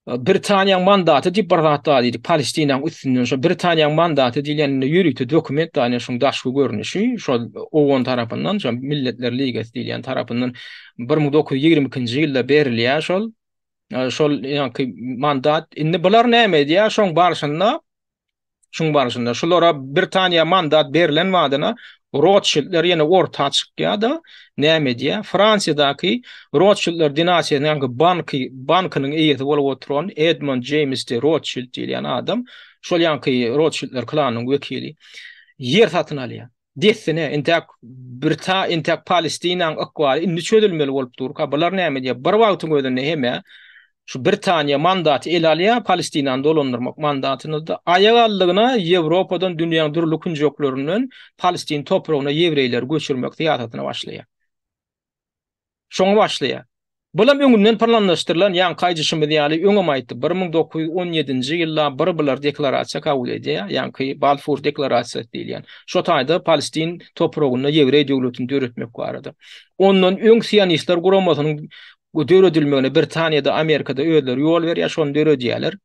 Britaniýanyň mandaty diýip bir zatda diýdik. Palestinaň üstünden şo Britaniýanyň mandaty diýileni ýürüýti dokument da şoň daşky görnüşi şo owan tarapyndan şo Milletler Ligasi diýilen tarapyndan 1922-nji ýylda berilýär şol. Şol ýa-ni mandat. Indi bular näme diýär? Şoň barşynda şolara Britaniýa mandat berilen wadyna Rothschildler ýene orta çykýardy. Näme diýär? Fransiýadaky Rothschildler dinasiýasynyň bankynyň eýeti bolup oturan Edmund James de Rothschild diýilen adam, şol ýa-ni Rothschildler klanynyň wekili ýer satyn alýar. Desene intak Palestinaň ykwaly indi çödülmeli bolup durýar. Bular näme diýär? Bir wagtyň özünde heme şu Britaniýa mandaty el alýar, Palestinany dolandyrmak mandatyny da aýagallygyna Ýewropadan dünýäniň durly künjekleriniň Palestin topragyna ýewreýler göçürmek diýatyna başlaýar. Şoňa başlaýar. Bular öňünden planlaşdyrylan ýa-ni kaýjyşymy diýýär, öňem aýtdy. 1917-nji ýylda bir deklarasiýa kabul edilýär, ýa-ni Balfour deklarasiýasy diýilen. Şo taýda Palestin topragyna ýewreý döwletini döretmek barady. Ondan öň Siyonistler guramasynyň döredilmegine Britaniýada, Amerikada özleri ýol berýär, şonu döredýärler.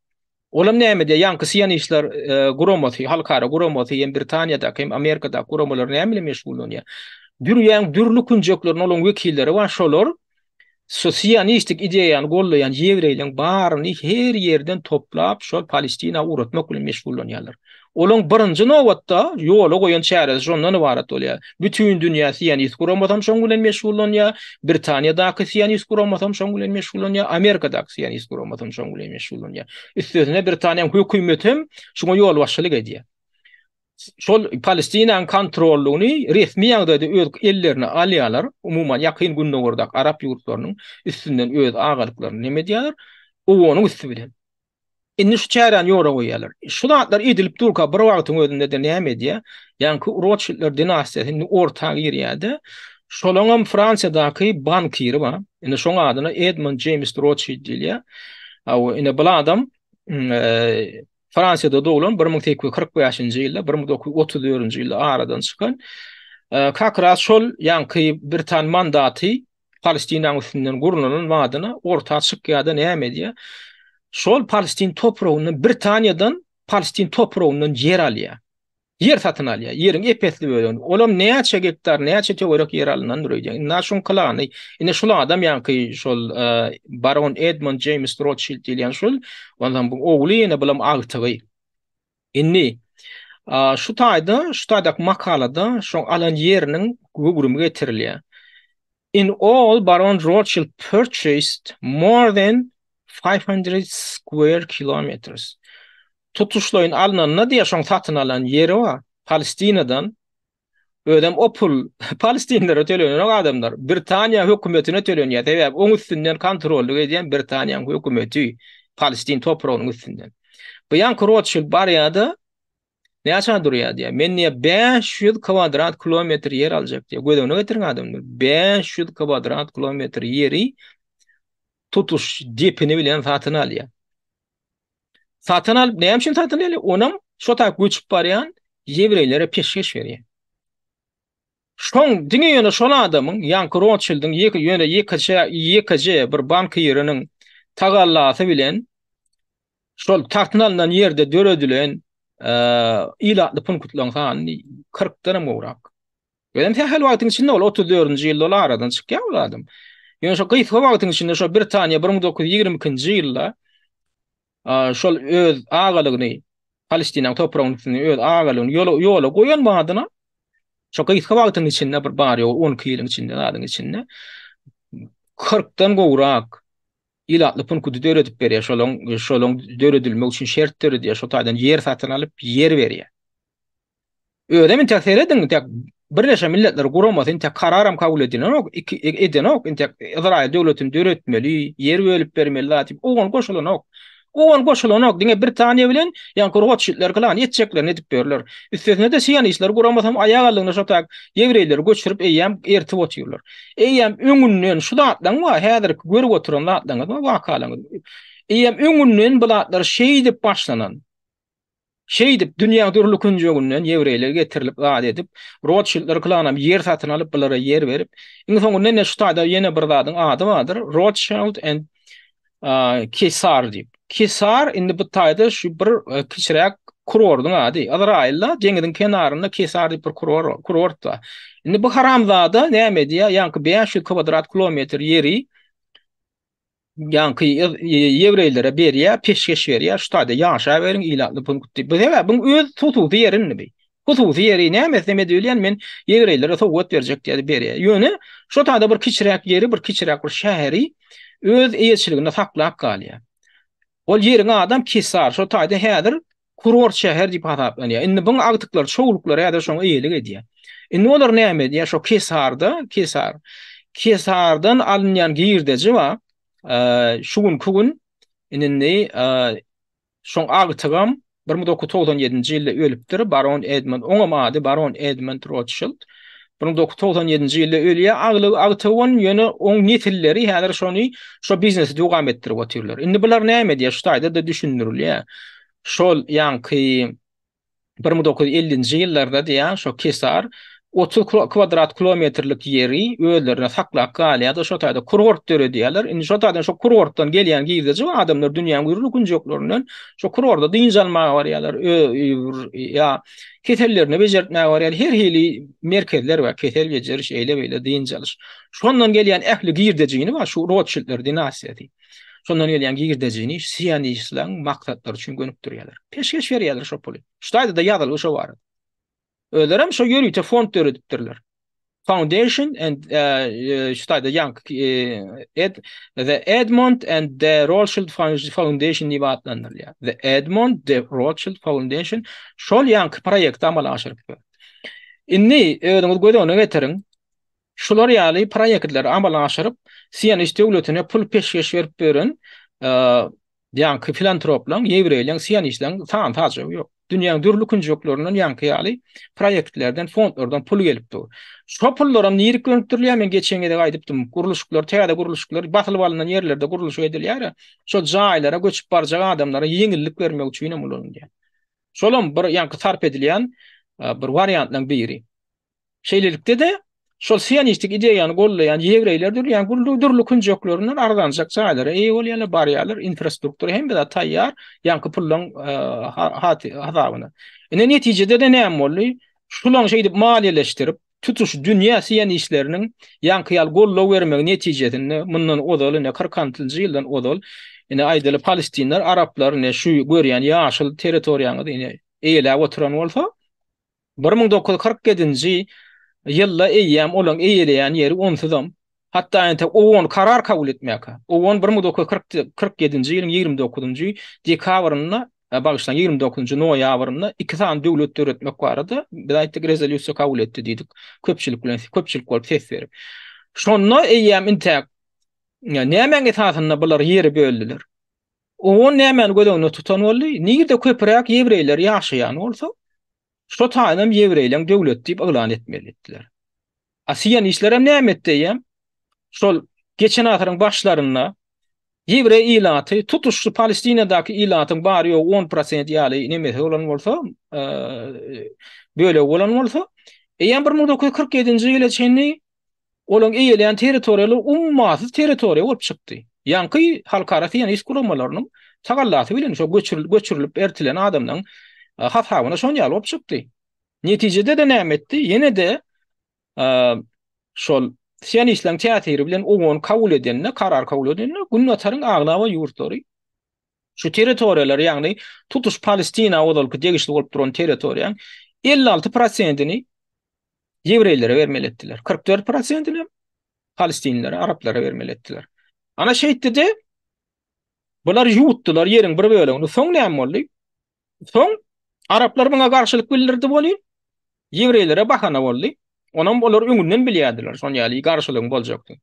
Olam näme diýär? Ýa-ni Siyonistler guramasy, halkara guramasy hem Britaniýada hem Amerikada guramalar näme bilen meşgul bolýar? Dünýäniň dürli künjeklerini olan wekilleri var, şolar sosialistik ideýany gollayan ýewreýlerin baryny her ýerden toplap şol Palestina uratmak bilen meşgul bolýarlar. Olaň birinji nowatda ýola goýan çäresi şondan ibaret bolýar. Bütün dünýä Siyonist guramasam şoň bilen meşgul bolýar. Britaniýadaky Siyonist guramasam şoň bilen meşgul bolýar. Amerikadaky Siyonist guramasam şoň bilen meşgul bolýar. Üstüne Britaniýanyň hökümetim şoňa ýol başçylyk edýär. Şol Palestinaň kontrollugyny resmi ýagdaýda öz ellerine alýarlar. Umumyň ýakyn günnäwirdak Arap ýurtlarynyň üstünden öz agalyklaryny neme diýerler? Owanyň üstü bilen. Indi şu çären ýora goýýarlar. Şu zatlar edilip durka bir wagtyň özünde de näme diýär? Ýa-ni Rothschildler dinasiýasyny ortagy ýerýärdi. Şolaňam Fransiýadaky bankiri bar. Indi şoň adyna Edmund James Rothschild diýilýär. Indi bu adam Fransiýada doğulan 1845-nji ýylda 1934-nji ýylda aradan çykan kakras şol ýa-ni Britaniýa mandaty Palestinaň üstünden gurulan wadyna orta çykýarda näme diýär? Şol Palestin topragyny Britaniýadan Palestin topragyndan yer alýar. Yer satyn alýar. Ýeriň epesli bölegi. Olam näçe hektar, näçe töwerek yer alynan durýar. Naşon klany. Ine şol adam ýa-ni şol Baron Edmund James Rothschild diýilen şol, ondan bu ogly ine bilen agtygy. Inni şu taýda makalada şo alan ýeriniň gurumi getirilýär. In all, Baron Rothschild purchased more than 500 square kilometers. Tutuşlayın alınanına diye şoň satyn alan yeri var. Palestinadan ödem o pul Palestinlere tölenýän adamlar Britaniýa hökümetine tölenýär. Sebäp oň üstünden kontrolly edýän Britaniýanyň hökümeti Palestin topragynyň üstünden. Bu ýa-ni Rothschild barýada näçe durýar diýär. Men 500 kvadrat kilometr yer aljak diýär. Gödöne getirýän adamlar 500 kvadrat kilometr yeri tutuş depini bilen satyn alýar. Satyn alyp näme üçin satyn alýar? Onam şo taýp göçüp barýan ýewreýlere peşkeş berýär. Şoň diňe ýöne şol adamyň ýa-ni Rothschild'in YKJ bir bank ýeriniň tagallasy bilen şol satyn alynan ýerde döredilen ilatly punktlaryň sany 40-dan mowrak. Benim tähel wagtyň içinde 34-nji ýylda aradan çykýar bu adam. Ýöne şo gysga wagtyň içinde şo Britaniýa 1922-nji ýylda şol öz agalygyny Palestinaň topragyny öz agalygyny ýola goýan badyna şo gysga wagtyň içinde bir bar ýol 10 ýylyň içinde adyň içinde 40-dan gowrak ilatly punkty döredip berýär. Şolaň döredilmek üçin şertleri diýär. Şo taýdan yer satyn alyp yer berýär. Ödem täsir edin, birleşen milletler guramasy intek kararam kabul edilenok, intek Izrail döwletini döretmeli, yer bölüp bermeli diýip oňa goşulanok. Oňa goşulanok diňe Britaniýa bilen ýa-ni Rothschildler klan etjeklerini edip berler. Üstesine de Siyonistler guramasam aýag aldygyna şo taýp ýewreýleri göçürüp eýýäm ertip otyrlar. Eýýäm öňünden şu zatdan wa häzir görüp oturan zatdan wakalan. Eýýäm öňünden bulatlar şey dip başlanan. şey dip dünýä durlukun jogundan Ýewreýler getirilip gad edip Rothschildler klanam yer satyn alyp bulara yer berip iň soňunda ne şu taýda ýene bir zadyň ady bardyr, Rothschild and Kesar dip. Kesar indi bu taýda şu bir kiçirek kurordyň ady. Azrail'la deňiziň kenarynda Kesar dip bir kurortda. Indi bu haramzada näme diýär? Ýa-ni 500 kvadrat kilometr ýeri ýa-ni Ýewreýlere berýär, peşkeş berýär. Şu taýda ýaşa beriň ilatly punkt dip. Bu öz tutuzy ýerini bi. Hususy ýeri näme edilýän men Ýewreýlere sowgat berjek diýip berýär. Ýöne şu taýda bir kiçirek ýeri, bir kiçirek bir şäheri öz eýetçiliginde saklap galýar. Ol ýeriň adam Kesar, şu taýda häzir kurort şäher diýip hataplanýar. Indi bu agtyklar, çoğuluklar häzir şoňa eýelik edýär. Indi olar näme edýär? Şo Kesardan alınýan girdeci wa şugun kugun indi şoň agtygam 1997-nji ýylda ölüpdir. Baron Edmund, oňam ady Baron Edmund Rothschild. 1997-nji ýylda ölýär. Agtygon ýöne oň netilleri häzir şonu şo biznesi dowam etdirip oturlar. Indi bular näme diýär? Şu taýda da düşündirilýär. Şol ýa-ni 1950-nji ýyllarda diýär, şo Kesar 30 kvadrat kilometrlik ýeri özlerine saklap galýar. Şo taýda kurort döre diýerler. Indi şo taýdan şo kurortdan gelýän girdiji adamlar dünýäň gurulukun joklaryndan şo kurorda diňjalmagy barýarlar. Ya ketellerini bejertmäge barýar. Her hili merkezler we ketel bejeriş eýle-beýle diňjalys. Şondan gelýän ähli girdejini we şu Rothschildler dinasiýasy. Şondan gelýän girdejini Siyonistlaryň maksatlary üçin gönüp durýarlar. Peşkeş berýärler şo puly. Şu taýda da ýazylyp şo bar. Ölerim şo ýörüýte fond töredipdirler. Foundation and şu taýda ýank the Edmund and the Rothschild Foundation diýip atlandyrylýar. The Edmund the Rothschild Foundation şol ýank proýekt amala aşyryp. Indi öňüz gödüňe getiriň. Şular ýaly proýektler amala aşyryp Siyonist döwletine pul peşkeş berip beren ýanky filantroplar, Ýewreýler, Siyonistler taýan taýjy ýok. Dünýäň dürlükün joklaryndan ýanky ýaly proýektlerden, fondlardan pul gelipdi. Şu pullaram niýerlik gönüpdirilýär? Men geçen gede aýdypdym. Guruluşlar, täze guruluşlar batylyp alynan ýerlerde guruluş edilýär. Şo jaýlara göçüp barjak adamlara ýeňillik bermek üçin emulunýar. Şolam bir ýanky sarp edilýän bir wariantlaryň biri. Şeýlelikde de şol Siyonistik ideýany gollaýan Ýewreýler dürlüýän guruluşluk joklaryndan ardanjak jaýlara bolýarlar, barýarlar, infrastruktura hem de taýýar ýanky pullaň hasabyna. Ene netijede de näme boldy? Şulaň şeýdip maliýeleşdirip tutuş dünýä Siyonistleriniň ýanky ýal gollaw bermek netijesinde mundan odaly ne 40-njy ýyldan odal ene aýdyly Palestinler, Araplar ne şu görýän ýaşyl territoriýany ene eýelä oturan bolsa 1947-nji ýylda eýýäm olaň eýeleýän ýeri onsuzam. Hatda ente OON karar kabul etmäkä. OON 1947-nji ýylyň 29-njy dekabryna bagışlan 29-njy noýabrynda 2 san döwlet töretmek barady. Bir aýtdyk rezolýusiýa kabul etdi diýdik. Köpçülik bolup ses berip. Şonda eýýäm inte näme esasynda bular ýeri böldüler. OON näme gödüňde tutan boldy? Nirde köpürak Ýewreýler ýaşaýan bolsa şo taýdam Ýewreýler döwlet diýip elan etmeli etdiler. Siyonistler hem näme etdiýär? Şol geçen asyryň başlaryna Ýewreý ilaty tutuşly Palestinadaky ilatyň bary ýok 10% ýaly näme bolan bolsa, böyle bolan bolsa, 1947-nji ýyla çenli olaň eýeleýän territoriýalar ummasyz territoriýa bolup çykdy. Ýanky halkara Siyonist gurulmalarynyň tagallasy bilen şo göçürilip ertilen adamlaryň hasabyna şon ýaly bolup çykdy. Netijede de näme etdi? Ýene de şol Siyonistlaryň täsiri bilen OON kabul edenne, karar kabul edenne Günnataryň aglawa ýurtlary. Şu territoriýalar ýagny tutuş Palestina odalyk degişli bolup duran territoriýaň 56%-ni Ýewreýlere bermeli etdiler. 44%-ni Palestinlilere, Araplara bermeli etdiler. Ana şeýtde bular ýutdylar ýeriň bir bölegini. Soň näme boldy? Soň Araplar buna garşylyk bildirdi bolýar. Ýewreýlere bahana boldy. Onam bolar öňünden bilýärdiler. Şon ýaly garşylyk boljakdy.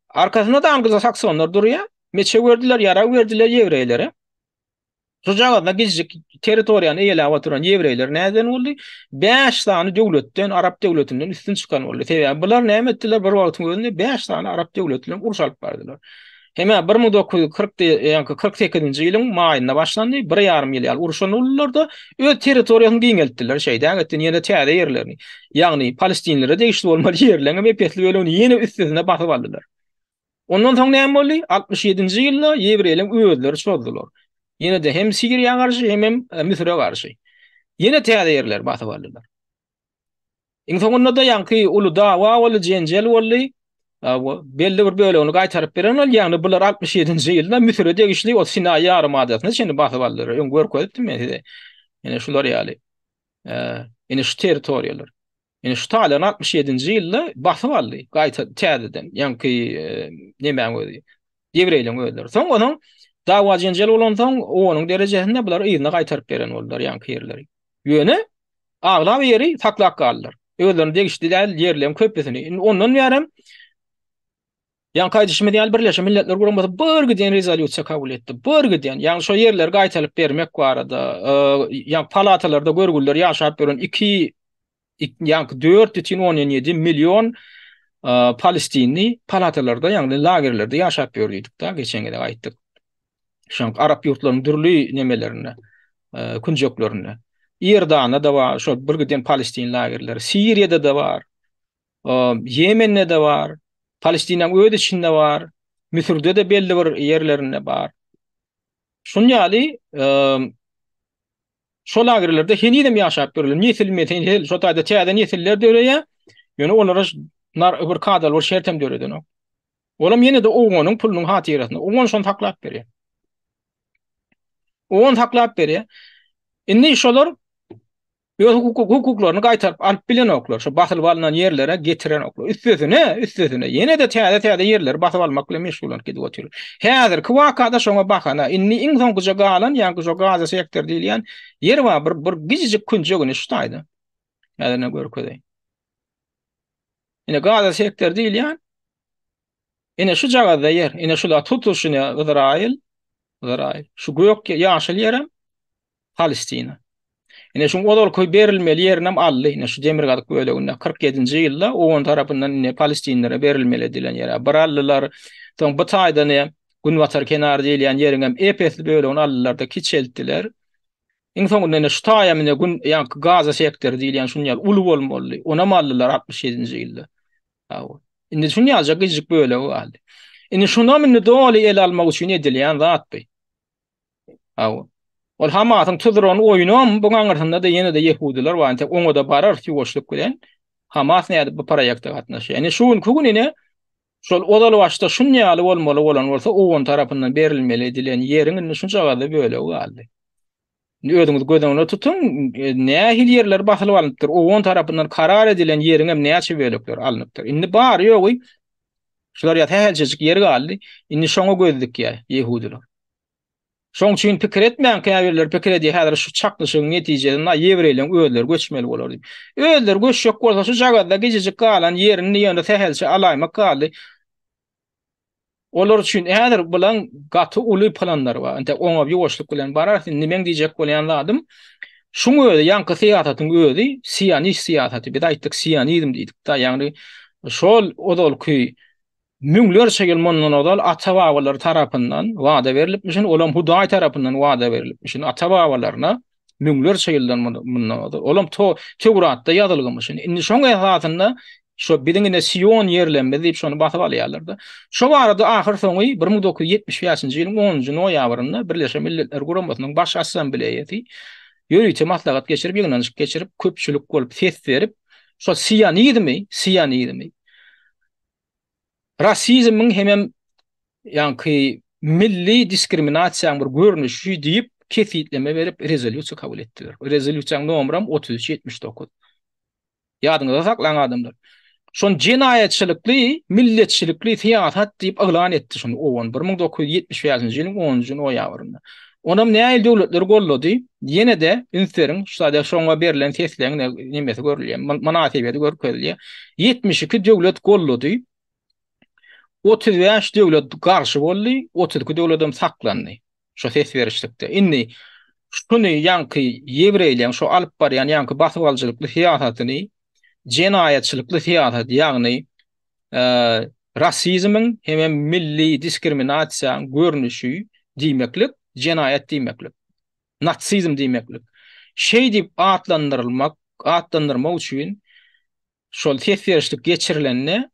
Arkasynda da Anglyza Saksonlar durýar. Meçe berdiler, ýara berdiler Ýewreýlere. Şu jagada gizlik territoriýany eýelä oturan Ýewreýler näden boldy? 5 tane döwletden, Arap döwletinden üstün çykan boldy. Sebäbi bular näme etdiler? Bir wagtyň özünde 5 tane Arap döwletinden uruş alyp bardylar. Heme 1940 ýa-ni 48-nji ýylyň maýynda başlandy. 1,5 ýyl uruşan ullarda öz territoriýasyny giňeltdiler şeýdäň etdi ýene täze ýerlerini. Ýagny palestinlere degişli bolmaly ýerlerini mepetli bölegi ýene üstüne basyp aldylar. Ondan soň näme boldy? 67-nji ýylda Ýebreyler özleri çözdiler. Ýene de hem Siriýa garşy hem Misre garşy. Ýene täze ýerler basyp aldylar. Iň soňunda da ýanky ulu dawa boly, jenjel boldy. Belli bir bölegini gaýtaryp beren ol, ýagny bular 67-nji ýylda Misre degişli o Sinay ýarymadasyny şeňi basyp aldylar. Öň görkezdim men size. Ýene şular ýaly. Ýene şu territoriýalar. Ýene şu taýlar 67-nji ýylda basyp aldy. Gaýta täzeden. Ýanky näme boldy? Ýebreyler özleri. Soň onuň dawa jenjel bolan soň onuň derejesinde bular ýygyna gaýtaryp beren boldylar ýanky ýerleri. Ýöne aglap ýeri saklap galdylar. Özlerini degişdiler ýerlerini köpesini. Ondan ýarym ýa-ni Gaýdyşmy diýen Birleşmiş Milletler Guramasy bir giden rezolýusiýa kabul etdi. Bir giden. Ýa-ni şo ýerler gaýtalyp bermek barada, ýa-ni palatalarda görgüller ýaşap beren 4,17 milyon Palestinli palatalarda ýa-ni lagerlerde ýaşap berdik da geçen gede aýtdyk. Şoň Arap ýurtlarynyň dürli nemelerine, künjeklerine. İrdan'da da var, şo bir giden Palestin lagerleri, Siriýede de var, Yemen'de de var, Palestina'nın öz içinde var, Mısır'da da belli bir yerlerinde var. Şun ýaly, şo lagerlerde henidem ýaşap berler, nesil meten, şo taýda täze nesiller döreýär, ýöne olara bir kadal bir şertem döreden o. Olam ýene de oňanyň pulunyň hatyrasynda, oňan şonu taklap berýär. Oňan taklap berýär. Indi şolar öz hukuklaryny gaýtaryp alyp bilen oklar, şo basylyp alynan ýerlere getiren oklar. Üstüne ýene de täze ýerler basyp almak bilen meşgulan gidip oturyp. Häzirki wakada şoňa bakana, inni iň soňky galan, ýa-ni şo Gaza sektor diýilen ýer bar, bir gijik künjegini şu taýda. Ýa-ni görkezey. Ine Gaza sektor diýilen ine şu jagada yer, ine şular tutuşyny Izrail, şu göýök ýaşyl ýerem Palestina. Ine şu odol koy berilmeli ýerinem ally. Ine şu Demirgazyk böleginde 47-nji ýylda oňan tarapyndan ine Palestinlere berilmeli edilen ýere barallylar. Soň bu taýda ne Günwatar kenary diýilen ýeriňem epesli bölegini allylar da kiçeltdiler. Iň soňunda ine şu taýamyne gün ýa-ni Gaza sektory diýilen şu ýer uly bolmaly. Ona allylar 67-nji ýylda. Indi şu ýaja gyjyk bölegi aldy. Indi şundan minni doly el almak üçin edilýän zat bu. Ol Hamasyň tüzüren oýunam bu gaňyrtynda da ýene de Yehudiler bar, ente oňa da barar ýoşlyk bilen Hamas näde bu proýekde gatnaşýar. Ýani şuň kugünine şol odaly başda şun ýaly bolmaly bolan bolsa oňan tarapyndan berilmeli edilen ýeriň şunça gada böle galdy. Özüňiz gözüňizde tutun, nähil ýerler basylyp alypdyr. Oňan tarapyndan karar edilen ýeriň hem näçe bölekler alınıpdyr. Indi bar ýogy şular ýa täzelik ýer galdy. Indi şoňa gözdik ýa Yehudiler. Şoň üçin pikir etmeýän käbirler pikir edýär, häzir şu çaklyşyň netijesinde Ýebreyler özleri göçmeli bolar diýip. Özleri göçjek bolsa şu jagada gijijik galan ýerini ýönde tähelçe alaýmak galdy. Olar üçin häzir bilen gaty uly planlar bar. Ente oňa ýoşlyk bilen barar, nimeň diýjek bolýan zadym. Şuň özi ýanky syýasatyň özi, Siyonist syýasaty, biz aýtdyk Siyonizm diýdik da, ýagny şol odolky müňlerçe gelmenden odal ata-babalar tarapyndan wada berilipmişin, olam Hudaý tarapyndan wada berilipmişin, ata-babalarına müňlerçe gelden mundan odal. Olam Tewratda ýazylgymışyn. Indi şoň esasynda şo bidiňine Sion ýerlenme diýip şonu basyp alýarlar da. Şo barada ahyr soňy 1975-nji ýylyň 10-njy noýabrynda Birleşmiş Milletler Guramasynyň baş assambleýasy ýörüýte maslahat geçirip, ýygnanyş geçirip, köpçülik bolup ses berip, şo Sionizmi rasizmin hem ýa-ni milli diskriminasiýaň bir görnüşi diýip kefitleme berip rezolýusiýa kabul etdiler. Rezolýusiýaň nomram 3379. Ýadyňyzda saklaň adamlar. Şon jinayetçilikli, milletçilikli syýasat diýip aglan etdi şonu owan 1975-nji ýylyň 10-njy noýabrynda. Onam näil döwletler gollady, ýene de ünseriň şada şoňa berilen sesleň nemesi görülýär, manasyby görkezilýär. 72 döwlet gollady. 35 döwlet garşy boldy, 32 döwletem saklandy. Şo ses berişlikde. Indi şunu ýanky Ýebreyler şo alyp barýan ýanky basyp aljylykly syýasatyny, jinayetçilikli syýasat, ýagny Rasizmin hem milli diskriminasiýanyň görnüşi diýmeklik, jenayet diýmeklik, natsizm diýmeklik. Şey diýip atlandyrmak üçin şol tesirçlik geçirilenne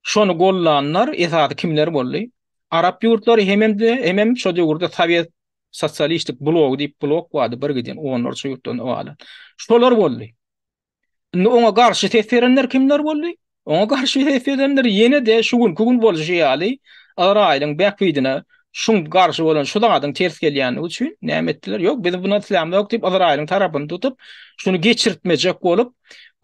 şonu gollanlar esasy kimler boldy? Arap ýurtlary hemem şo ýurtda Sowiet sosialistik blok diýip blok wady bir giden onlarça ýurtdan alan. Şolar boldy. Oňa garşy tesirlenler kimler boldy? Oňa garşy tesirlenler ýene de şu gün bolýar ýaly Araýlyň bäkbidine şun garşy bolan şu dadyň ters gelýäni üçin näme etdiler? Ýok, biz buna islam ýok diýip Araýlyň tarabyny tutup şunu geçirtmejek bolup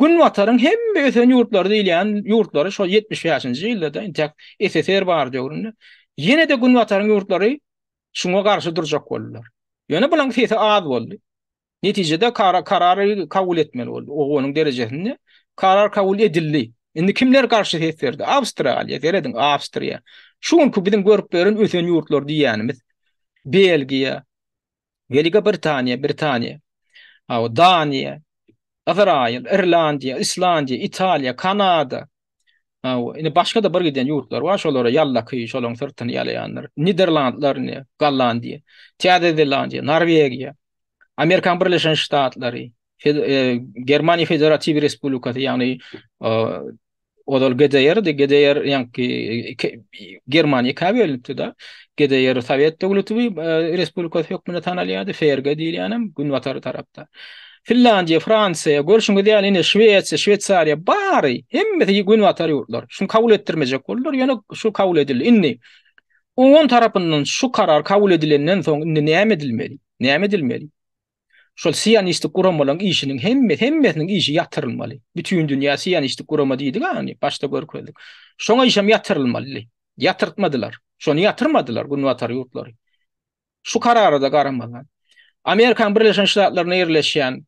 Günwataryň hemme ösen ýurtlary diýilýän ýurtlary şo 70 ýaşynjy ýyllarda intak SSR bar döwründe ýene de Günwataryň ýurtlary şuňa garşy durjak boldylar. Ýöne bulan sesi az boldy. Netijede karary kabul etmeli boldy. O onuň derejesinde karar kabul edildi. Indi kimler garşy ses berdi? Awstraliýa, beredin Awstriýa. Şuňky biziň görüp beren ösen ýurtlar diýýänimiz Belgiýa, Britaniýa, Daniýa, Azrail, Irlandiya, Islandiya, Italiya, Kanada. Ine başga da bir giden ýurtlar var, şolara ýallaky, şolaryň sırtyny ýalaýanlar. Niderlandlar, Gollandiýa, Nederlandiýa, Norwegiýa, Amerikan Birleşen Ştatlary, Germaniýa Federativ Respublikasy, ýagny odal GDR, ýa-ni Germaniýa kabelipdi da. GDR Sovet döwleti respublikasy hökmüne tanalýady, FRG diýilýän Günwatar tarapda. Finlandiya, Fransiýa, görüşüňiz ýaly Şweýtsiýa, Şweýtsariýa bary hemmesi Günwatar ýurtlar. Şunu kabul etdirmejek boldylar, ýöne şu kabul edildi. Indi oňon tarapyndan şu karar kabul edilenden soň indi näme edilmeli? Näme edilmeli? Şol siýanistik guramalaryň işiniň hemmesiniň işi ýatyrylmaly. Bütün dünýä siýanistik gurama diýdik, ýani başda görkezdik. Şoňa işem ýatyrylmaly. Ýatyrtmadylar. Şonu ýatyrmadylar Günwatar ýurtlary. Şu karara da garamadan. Amerikan Birleşen Ştatlaryna ýerleşýän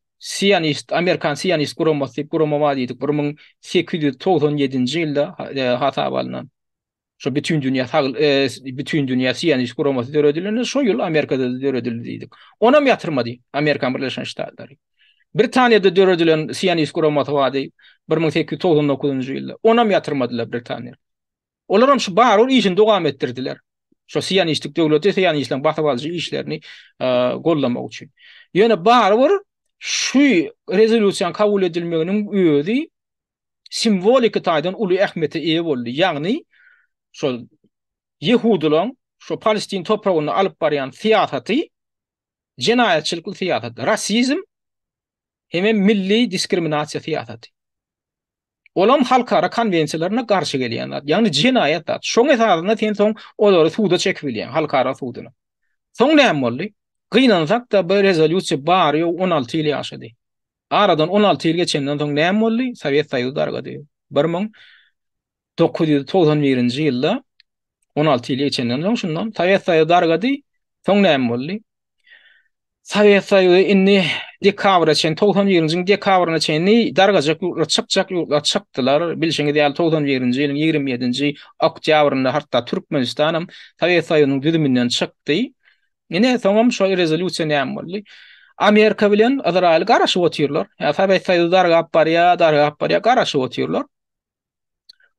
Amerikan siýanist guramasy diýdik 1897-nji ýylda hasaba alynan. Şo bütün dünýä siýanist guramasy döredilende şo ýyl Amerikada döredildi diýdik. Onam ýatyrmady Amerikan Birleşen Ştatlary. Britaniýada döredilen siýanist guramasy wady 1899-njy ýylda. Onam ýatyrmadylar Britaniýa. Olaram şu barur işini dowam etdirdiler. Şo siýanistik döwleti siýanistlaryň basyp alyjy işlerini gollamak üçin. Ýöne barur şu rezolýusiýa kabul edilmeginiň özi simbolik taýdan uly ähmete eýe boldy. Ýagny şo Yehudilaryň şo Palestin topragyny alyp barýan siýasaty jenayetçilik siýasaty, rasizm hem milli diskriminasiýa siýasaty. Olam halkara konwensiýalaryna garşy gelýänler. Ýagny jenayet dat. Şoň esasyna sen soň olary suwda çekip bilýän, halkara suwdyna. Soň näme boldy? Gynansak da bir rezolýusiýa bar ýok 16 ýyl ýaşady. Aradan 16 ýyl geçenden soň näme boldy? Sovet Soýuzy dargady. 1991-nji ýylda 16 ýyl geçenden soň şundan Sovet Soýuzy dargady. Soň näme boldy? Sovet Soýuzy inni dekabra çen 91-nji dekabrına çenni dargajak çykdylar. Bilşeňiz ýaly 91-nji ýylyň 27-nji oktýabrynda hatda Türkmenistanam Sovet Soýuzynyň düzüminden çykdy. Ine soňam şo rezolýusiýa näme boldy? Amerika bilen Izrail garaşyp otyrlar. Sovet Soýuzy dargap barýar garaşyp otyrlar.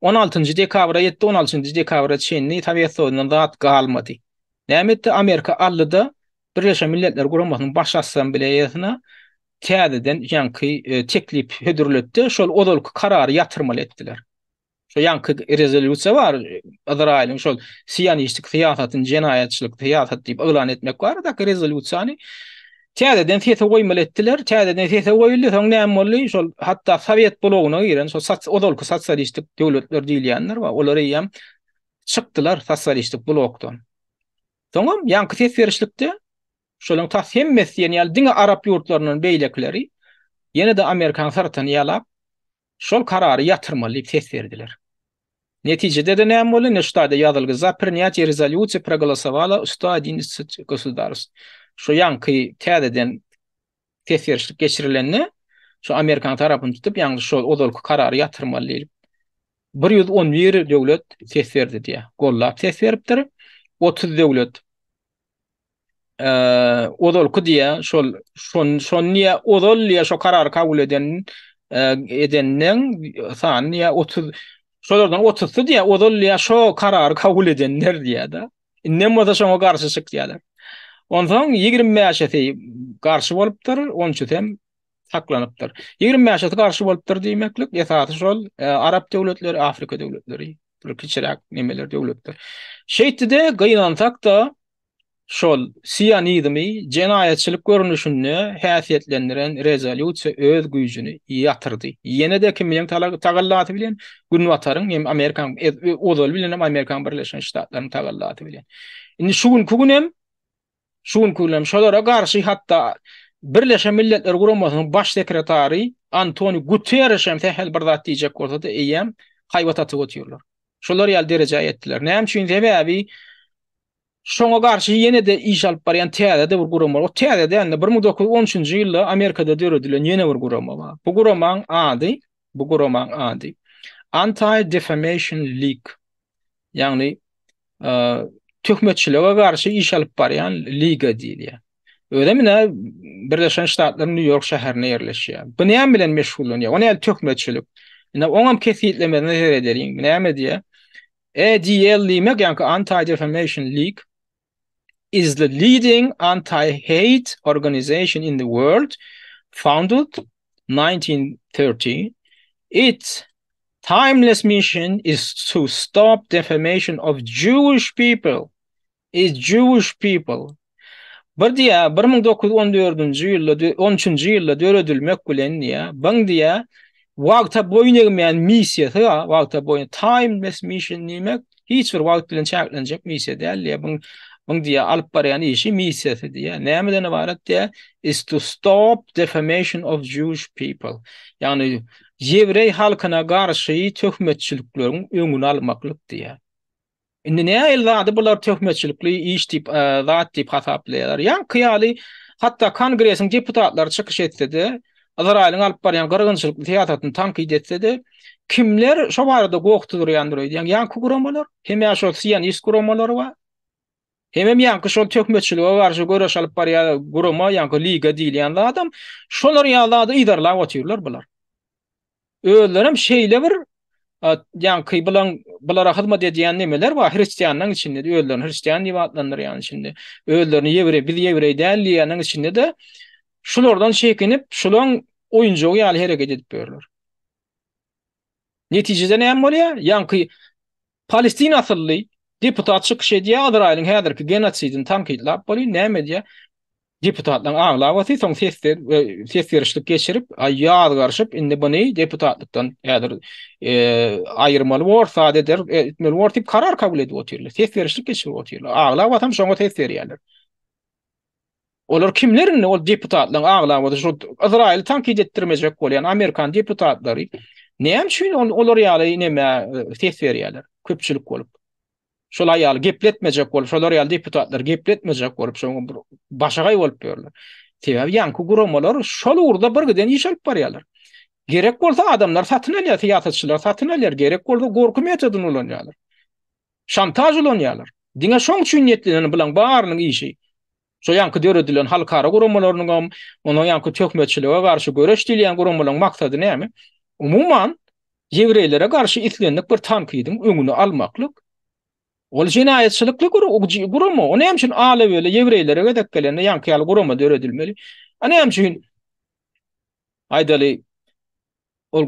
16-njy dekabra 16-njy dekabra çenni Sovet Soýuzynyň zat galmady. Näme etdi? Amerika allyda Birleşen Milletler Guramasynyň baş assambleýasyna täzeden ýanky teklip hödürletdi. Şol odolky karary ýatyrmaly etdiler. Şo ýanky rezolýusiýa bar, Izrailiň şol siýanistik siýasatyny jenayetçilik siýasat diýip elan etmek bar da rezolýusiýany täzeden sese goýmaly etdiler. Täzeden sese goýuldy, soň näme boldy? Şol hatda Sovet blogyna giren şol odolky sosialistik döwletler diýilýänler bar. Olary ýam çykdylar sosialistik blokdan. Soňam ýanky ses berişlikde şolaryň hemmesi ýaly diňe Arap ýurtlarynyň beýlekleri ýene de Amerikan sartany ýalap şol karary ýatyrmaly diýip ses berdiler. Netijede de näme boldy? Neştada ýazylgy za принятие резолюции проголосовало 111 государств. Şo ýanky täzeden ses berişlik geçirilenni şo Amerikan tarapyny tutup ýa-ni şol odolky karary ýatyrmaly diýip 111 döwlet ses berdi diýe. Gollap ses beripdir. 30 döwlet odolky diýe şol niýe odol ýa şo karar kabul edenniň sany ýa 30 şolardan 30'sy diýe odal ýa şo karary kabul edenler diýe da. Innem da şoňa garşy çykýarlar. Ondan 20 ýaşaty garşy bolupdyr, 13 hem saklanypdyr. 20 ýaşaty garşy bolupdyr diýmeklik esasy şol Arap döwletleri, Afrika döwletleri, bir kiçirak nemeler döwletler. Şeýtide gynansak da şol Siyonizmi jenayetçilik görnüşini häsiýetlendiren rezolýusiýa öz güýjüni ýatyrdy. Ýene de kim bilen tagallaty bilen gün wataryň hem Amerikan ozal bilen hem Amerikan Birleşen Ştatlarynyň tagallaty bilen. Indi şu gün kulem şolara garşy hatda Birleşen Milletler Guramasynyň baş sekretary Antonio Guterres hem tehel bir zat diýjek bolsa-da eýem haýbat atyp otyrlar. Şolar ýaly derejä etdiler. Näme üçin sebäbi şoňa garşy ýene de iş alyp barýan täze de bir gurama. O täze de 1913-nji ýylda Amerikada döredilen ýene bir gurama bar. Bu guramaň ady Anti-Defamation League. Ýagny töhmetçilige garşy iş alyp barýan liga diýilýär. Ödemine Birleşen Ştatlaryň New York şäherine ýerleşýär. Bu näme bilen meşgullanýar? Ony ýaly töhmetçilik. Ine oňam kesitlemeden näzer ederiň. Näme diýe? ADL diýmek ýa-ni Anti-Defamation League is the leading anti-hate organization in the world, founded 1930. Its timeless mission is to stop defamation of Jewish people. Bir diýe 1914-nji ýylda 13-nji ýylda döredilmek bilen diýe, baň diýe wagta boyun egmeýän missiýasy, wagta boyun timeless mission diýmek hiç bir wagt bilen çäklenjek missiýa däl. Baň diýe alyp barýan işi missiýasy diýe. Nämeden ibaret diýe? Is to stop defamation of Jewish people. Ýagny Jewrey halkyna garşy töhmetçilikleriň öňüni almaklyk diýe. Indi näme zady bular töhmetçilikli iş diýip zat diýip hasaplaýarlar. Ýa-ni kyýaly hatda kongresiň deputatlary çykyş etse de, Azraýlyň alyp barýan gyrgynçylyk teatratyny tanqid etse de, kimler şo barada gowukdurýandyr diýen ýa-ni guramalar, hem ýa-şo Siyonist guramalary bar. Hem ýa-ni şol töhmetçilige garşy göreş alyp barýan gurama ýa-ni liga diýilýän adam, şolar ýa-da idarlap otyrlar bular. Özlerem şeýle bir ýa-ni bulara hyzmat edýän nemeler bar, hristiýanyň içinde de özlerini hristiýan diýip adlandyrýan içinde. Özlerini biz ýewrey däl diýäniň içinde de şulardan çekinip, şulaň oýunjagy ýaly hereket edip berler. Netijede näme bolýar? Ýa-ni Palestin asylly deputat çykyş edýär, Azraýlyň häzirki genosidini tanqidlap bolýar. Näme diýär? Deputatlaryň aglawasy soň seslerişlik geçirip, ýaz garşyp, indi buny deputatlykdan häzir aýyrmaly bolsa eder, etmeli bor diýip karar kabul edip otyrlar. Seslerişlik geçirip otyrlar. Aglawasam şoňa tesir ýerler. Olar kimlerin ol deputatlaryň aglawasy şu Azraýly tanqid etdirmejek bolýan Amerikan deputatlary näme üçin olar ýaly näme tesir ýerler? Köpçülik bolup. Şolar ýaly gepletmejek bolup, şolar ýaly deputatlar gepletmejek bolup, şoň başagay bolup berler. Sebäbi ýa-ni guramalar şol urda bir giden iş alyp barýarlar. Gerek bolsa adamlar satyn alýar, siýasatçylar satyn alýar, gerek bolsa gorku metodyny ulanýarlar. Şantaj ulanýarlar. Diňe şoň üçin ýetlenen bilen barynyň işi. Şo ýa-ni döredilen halkara guramalarynyň, onuň ýa-ni töhmetçilige garşy göreş dilýän guramalaryň maksady näme? Umumyň Jewreylere garşy islendik bir tanqydyň öňüni almaklyk. Ol jinayetçilikli gurama. O näme üçin ala böyle Jewreylere gedek gelende ýa-ni gurama döredilmeli? Näme üçin aýdaly ol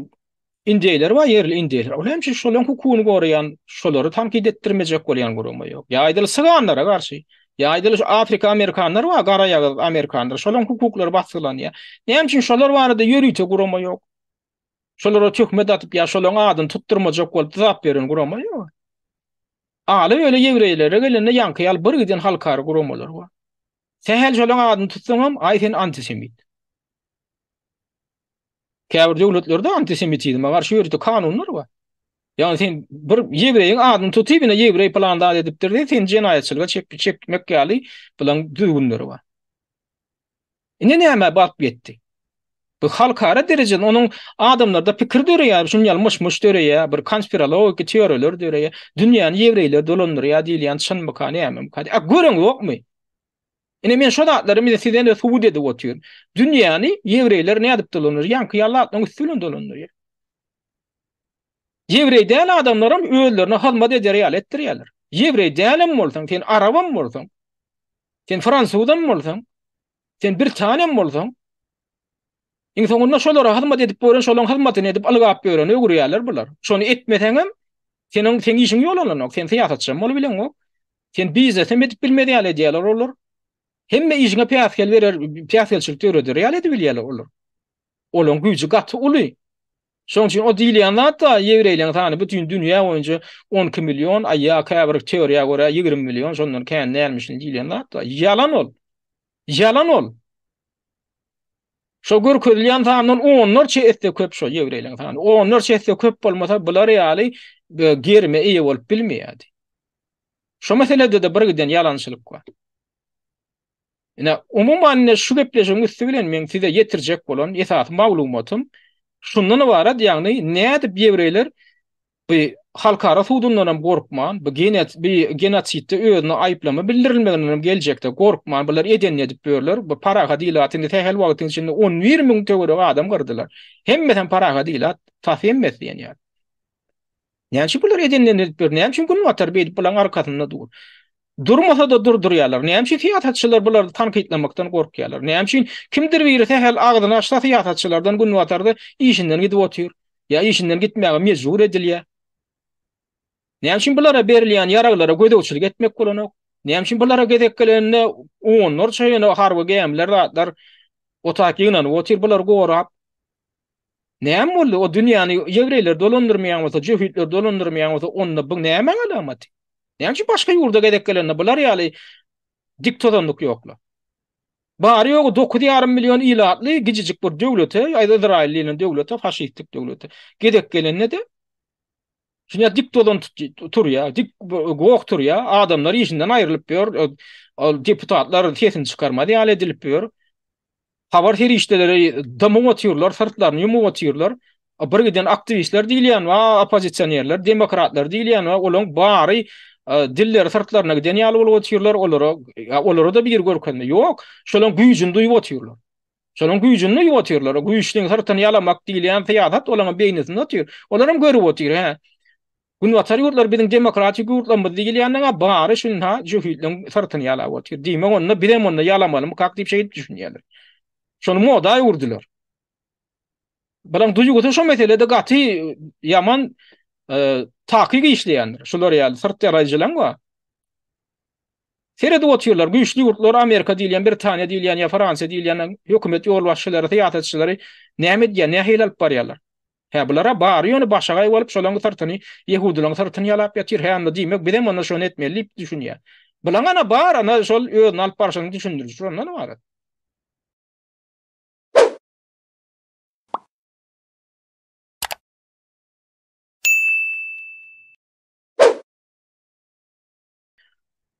indiýeler we yerli indiýeler. Ol hem şolaryň hukugyny goraýan, şolary tanqid etdirmejek bolýan gurama ýok. Ýa aýdaly syganlara garşy, ýa aýdaly Afrika Amerikanlar we garaýagy Amerikanlar şolaryň hukuklary basdylanýar. Näme üçin şolar barada ýörüýte gurama ýok? Şolara töhmet atyp ýa şolaryň adyny tutturmajak bolup zap beren gurama ýok. Ala öyle Jewreylere gelende ýanky bir giden halkara guramalar bar. Sehel şolaryň adyny tutsaňam, aý sen antisemit. Käbir döwletlerde antisemitizme garşy ýörüýte kanunlar bar. Ýani sen bir Jewreýiň adyny tutyp, ine Jewreý planda edipdir, sen jinayetçilige çekmek ýaly bilen düýgünleri bar. Ine näme bap ýetdi? Bu halkara derecede onun adamlarda pikir döreýär, şunu ýalmışmış döreýär, bir konspirologik teoriýalar döreýär, dünýäni Jewreýler dolandyrýar diýilýän çyn mykany ämem. Görüň ýokmy? Ine men şo datlary bize sizden de subut edip otyryn. Dünýäni Jewreýler näde dolandyr? Ýanky ýalatlaryň üstüne dolandyrýar. Ýebrey däl adamlarym özlerine hyzmat eder etdirýärler. Ýebrey dälim bolsaň, sen arabam bolsaň, sen fransuzam bolsaň, sen Britaniýam bolsaň, iň soňunda şolara hyzmat edip boran, şolaryň hyzmatyny edip algap beren öwrüýärler bular. Şonu etmeseňem sen işiň ýolalanok, sen syýasatçy bolup bilen sen biznesem edip bilmediýär diýerler olar. Hemme işine piýaskel berer, piýaskelçilik öwreder edip bilýärler olar. Olaň güýji gaty uly. Şoň üçin o diýilýän da Ýewreýleň sany bütün dünýä boýunça 12 milyon, aýa käbir teoriýa görä 20 milyon, şondan kän nämişini diýilýän da ýalan ol. Ýalan ol. Şo görkezilýän sanyň 10 etde köp şo Ýewreýleň sany. 10 etde köp bolmasa bular ýaly germe eýe bolup bilmeýärdi. Şo meselede de birgiden ýalançylyk bar. Ina umumyň şu gepleşiň üstü bilen men size ýetirjek bolan esas maglumatym şundan ibaret, ýagny näde Ýewreýler bu halkara sudundan gorkman, bu genotsidde özüni aýplama bildirilmeginiň geljekde gorkman, bular edenini edip berler, bu paraga diýilatyny tähel wagtyň içinde 10-20 miň töwere adam gardylar. Hemmeten paraga diýilat, tasym etdiň ýa. Näçe bular edenini edip ber, näçe gün watar beýip bulan arkasynda dur. Durmasa da durdurýarlar. Näçe fiýatçylar bulardy tankytlamakdan gorkýarlar. Näçe kimdir biri tähel agdyny açsa fiýatçylardan gün watardy, işinden gidip otyr. Ya işinden gitmäge mejbur edilýär. Näçe bulara berilýän ýaraglara gödөгçilik etmek bolanok. Näçe bulara gedek gelende 10 çaýyna harby gemler ratlar otakynyň otyr bular gorap. Näme boldy o dünýäni Ýewreýler dolandyrmaýan bolsa, Jehitler dolandyrmaýan bolsa, onda bu näme alamaty? Näçe başga ýurda gedek gelende bular ýaly diktatorluk ýoklar. Bari ýok 9,5 milyon ilatly gijijik bir döwlete, Izrailliň döwlete, faşistlik döwlete. Gedek gelende de şuňa diktatordan turýar, gowuk turýar, adamlar işinden aýrylyp ber, deputatlar tesini çykarmady ýaly edilip ber. Habar herişdeleri damyň otýarlar, sırtlaryny ýumup otýarlar. Birgiden aktivistler diýilýän we opozisiýerler, demokratlar diýilýän we olaň bary dilleri sırtlaryna giden ýaly bolup otýarlar, olara da bir görkezme ýok. Şolaň güýjüni duýup otýarlar. Şolaň güýjüni duýup otýarlar. Güýjüniň sırtyny ýalamak diýilýän fiýadat olaň beýnisinde otýar. Olar hem görüp otýar. Gün watar ýurtlar biziň demokratik ýurtlarymyz diýilýändiňe bary şunha Jehitliň sırtyny ýalap otýar. Diýmek onda birem onda ýalamaly, kak diýip şey düşünýärler. Şonu moda ýurdular. Bilen duýguty şo meselede gaty ýaman takyk işleýändir. Şolar ýaly syrt ýaraýjylar we serede otýarlar, güýçli ýurtlar, Amerika diýilýän, Britaniýa diýilýän, ýa Fransiýa diýilýän hökümet ýolbaşçylary, syýasatçylary näme diýen, näme helal barýarlar. Bulara bary ýöne başga bolup şolaň syrtyny, Ýehudilaryň syrtyny ýalap ýatyr. Anda diýmek birem onda şonu etmeli diýip düşünýär. Bilen ana bar, ana şol özüni alyp barşyny düşündirýär. Şondan bar.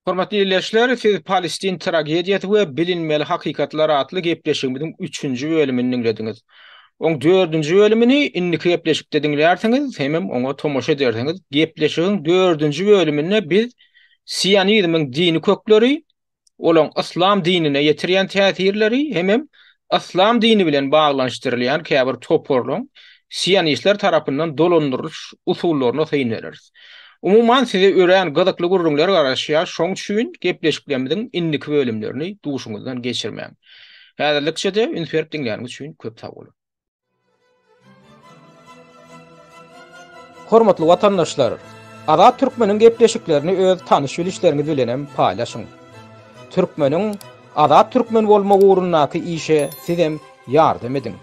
Hormatly dinleýijiler, siz Palestin tragediýasy we bilinmeli hakykatlar atly gepleşigimiziň 3-nji bölümini dinlediňiz. Oň 4-nji bölümini indiki gepleşikde dinleýärsiňiz, hemem oňa tomoşa edersiňiz. Gepleşigiň 4-nji bölüminde biz Siyonizmiň dini kökleri, olaň İslam dinine ýetirýän täsirleri, hemem İslam dini bilen baglanyşdyrylýan käbir toporlaň Siyonistler tarapyndan dolandyrylýan usullaryna syňarys. Umuman size öğren gıdıklı gurrunlar garaşya şoň üçin gepleşiklerimiziň indiki bölümlerini duşuňyzdan geçirmän. Häzirlikçe de ünferip dinleýäniňiz üçin köp sag bolun. Hormatly watandaşlar, Azat Türkmeniň gepleşiklerini öz tanyş bilişleriňiz bilen paýlaşyň. Türkmeniň Azat Türkmen bolmagy ugrundaky işe sizem ýardam edin.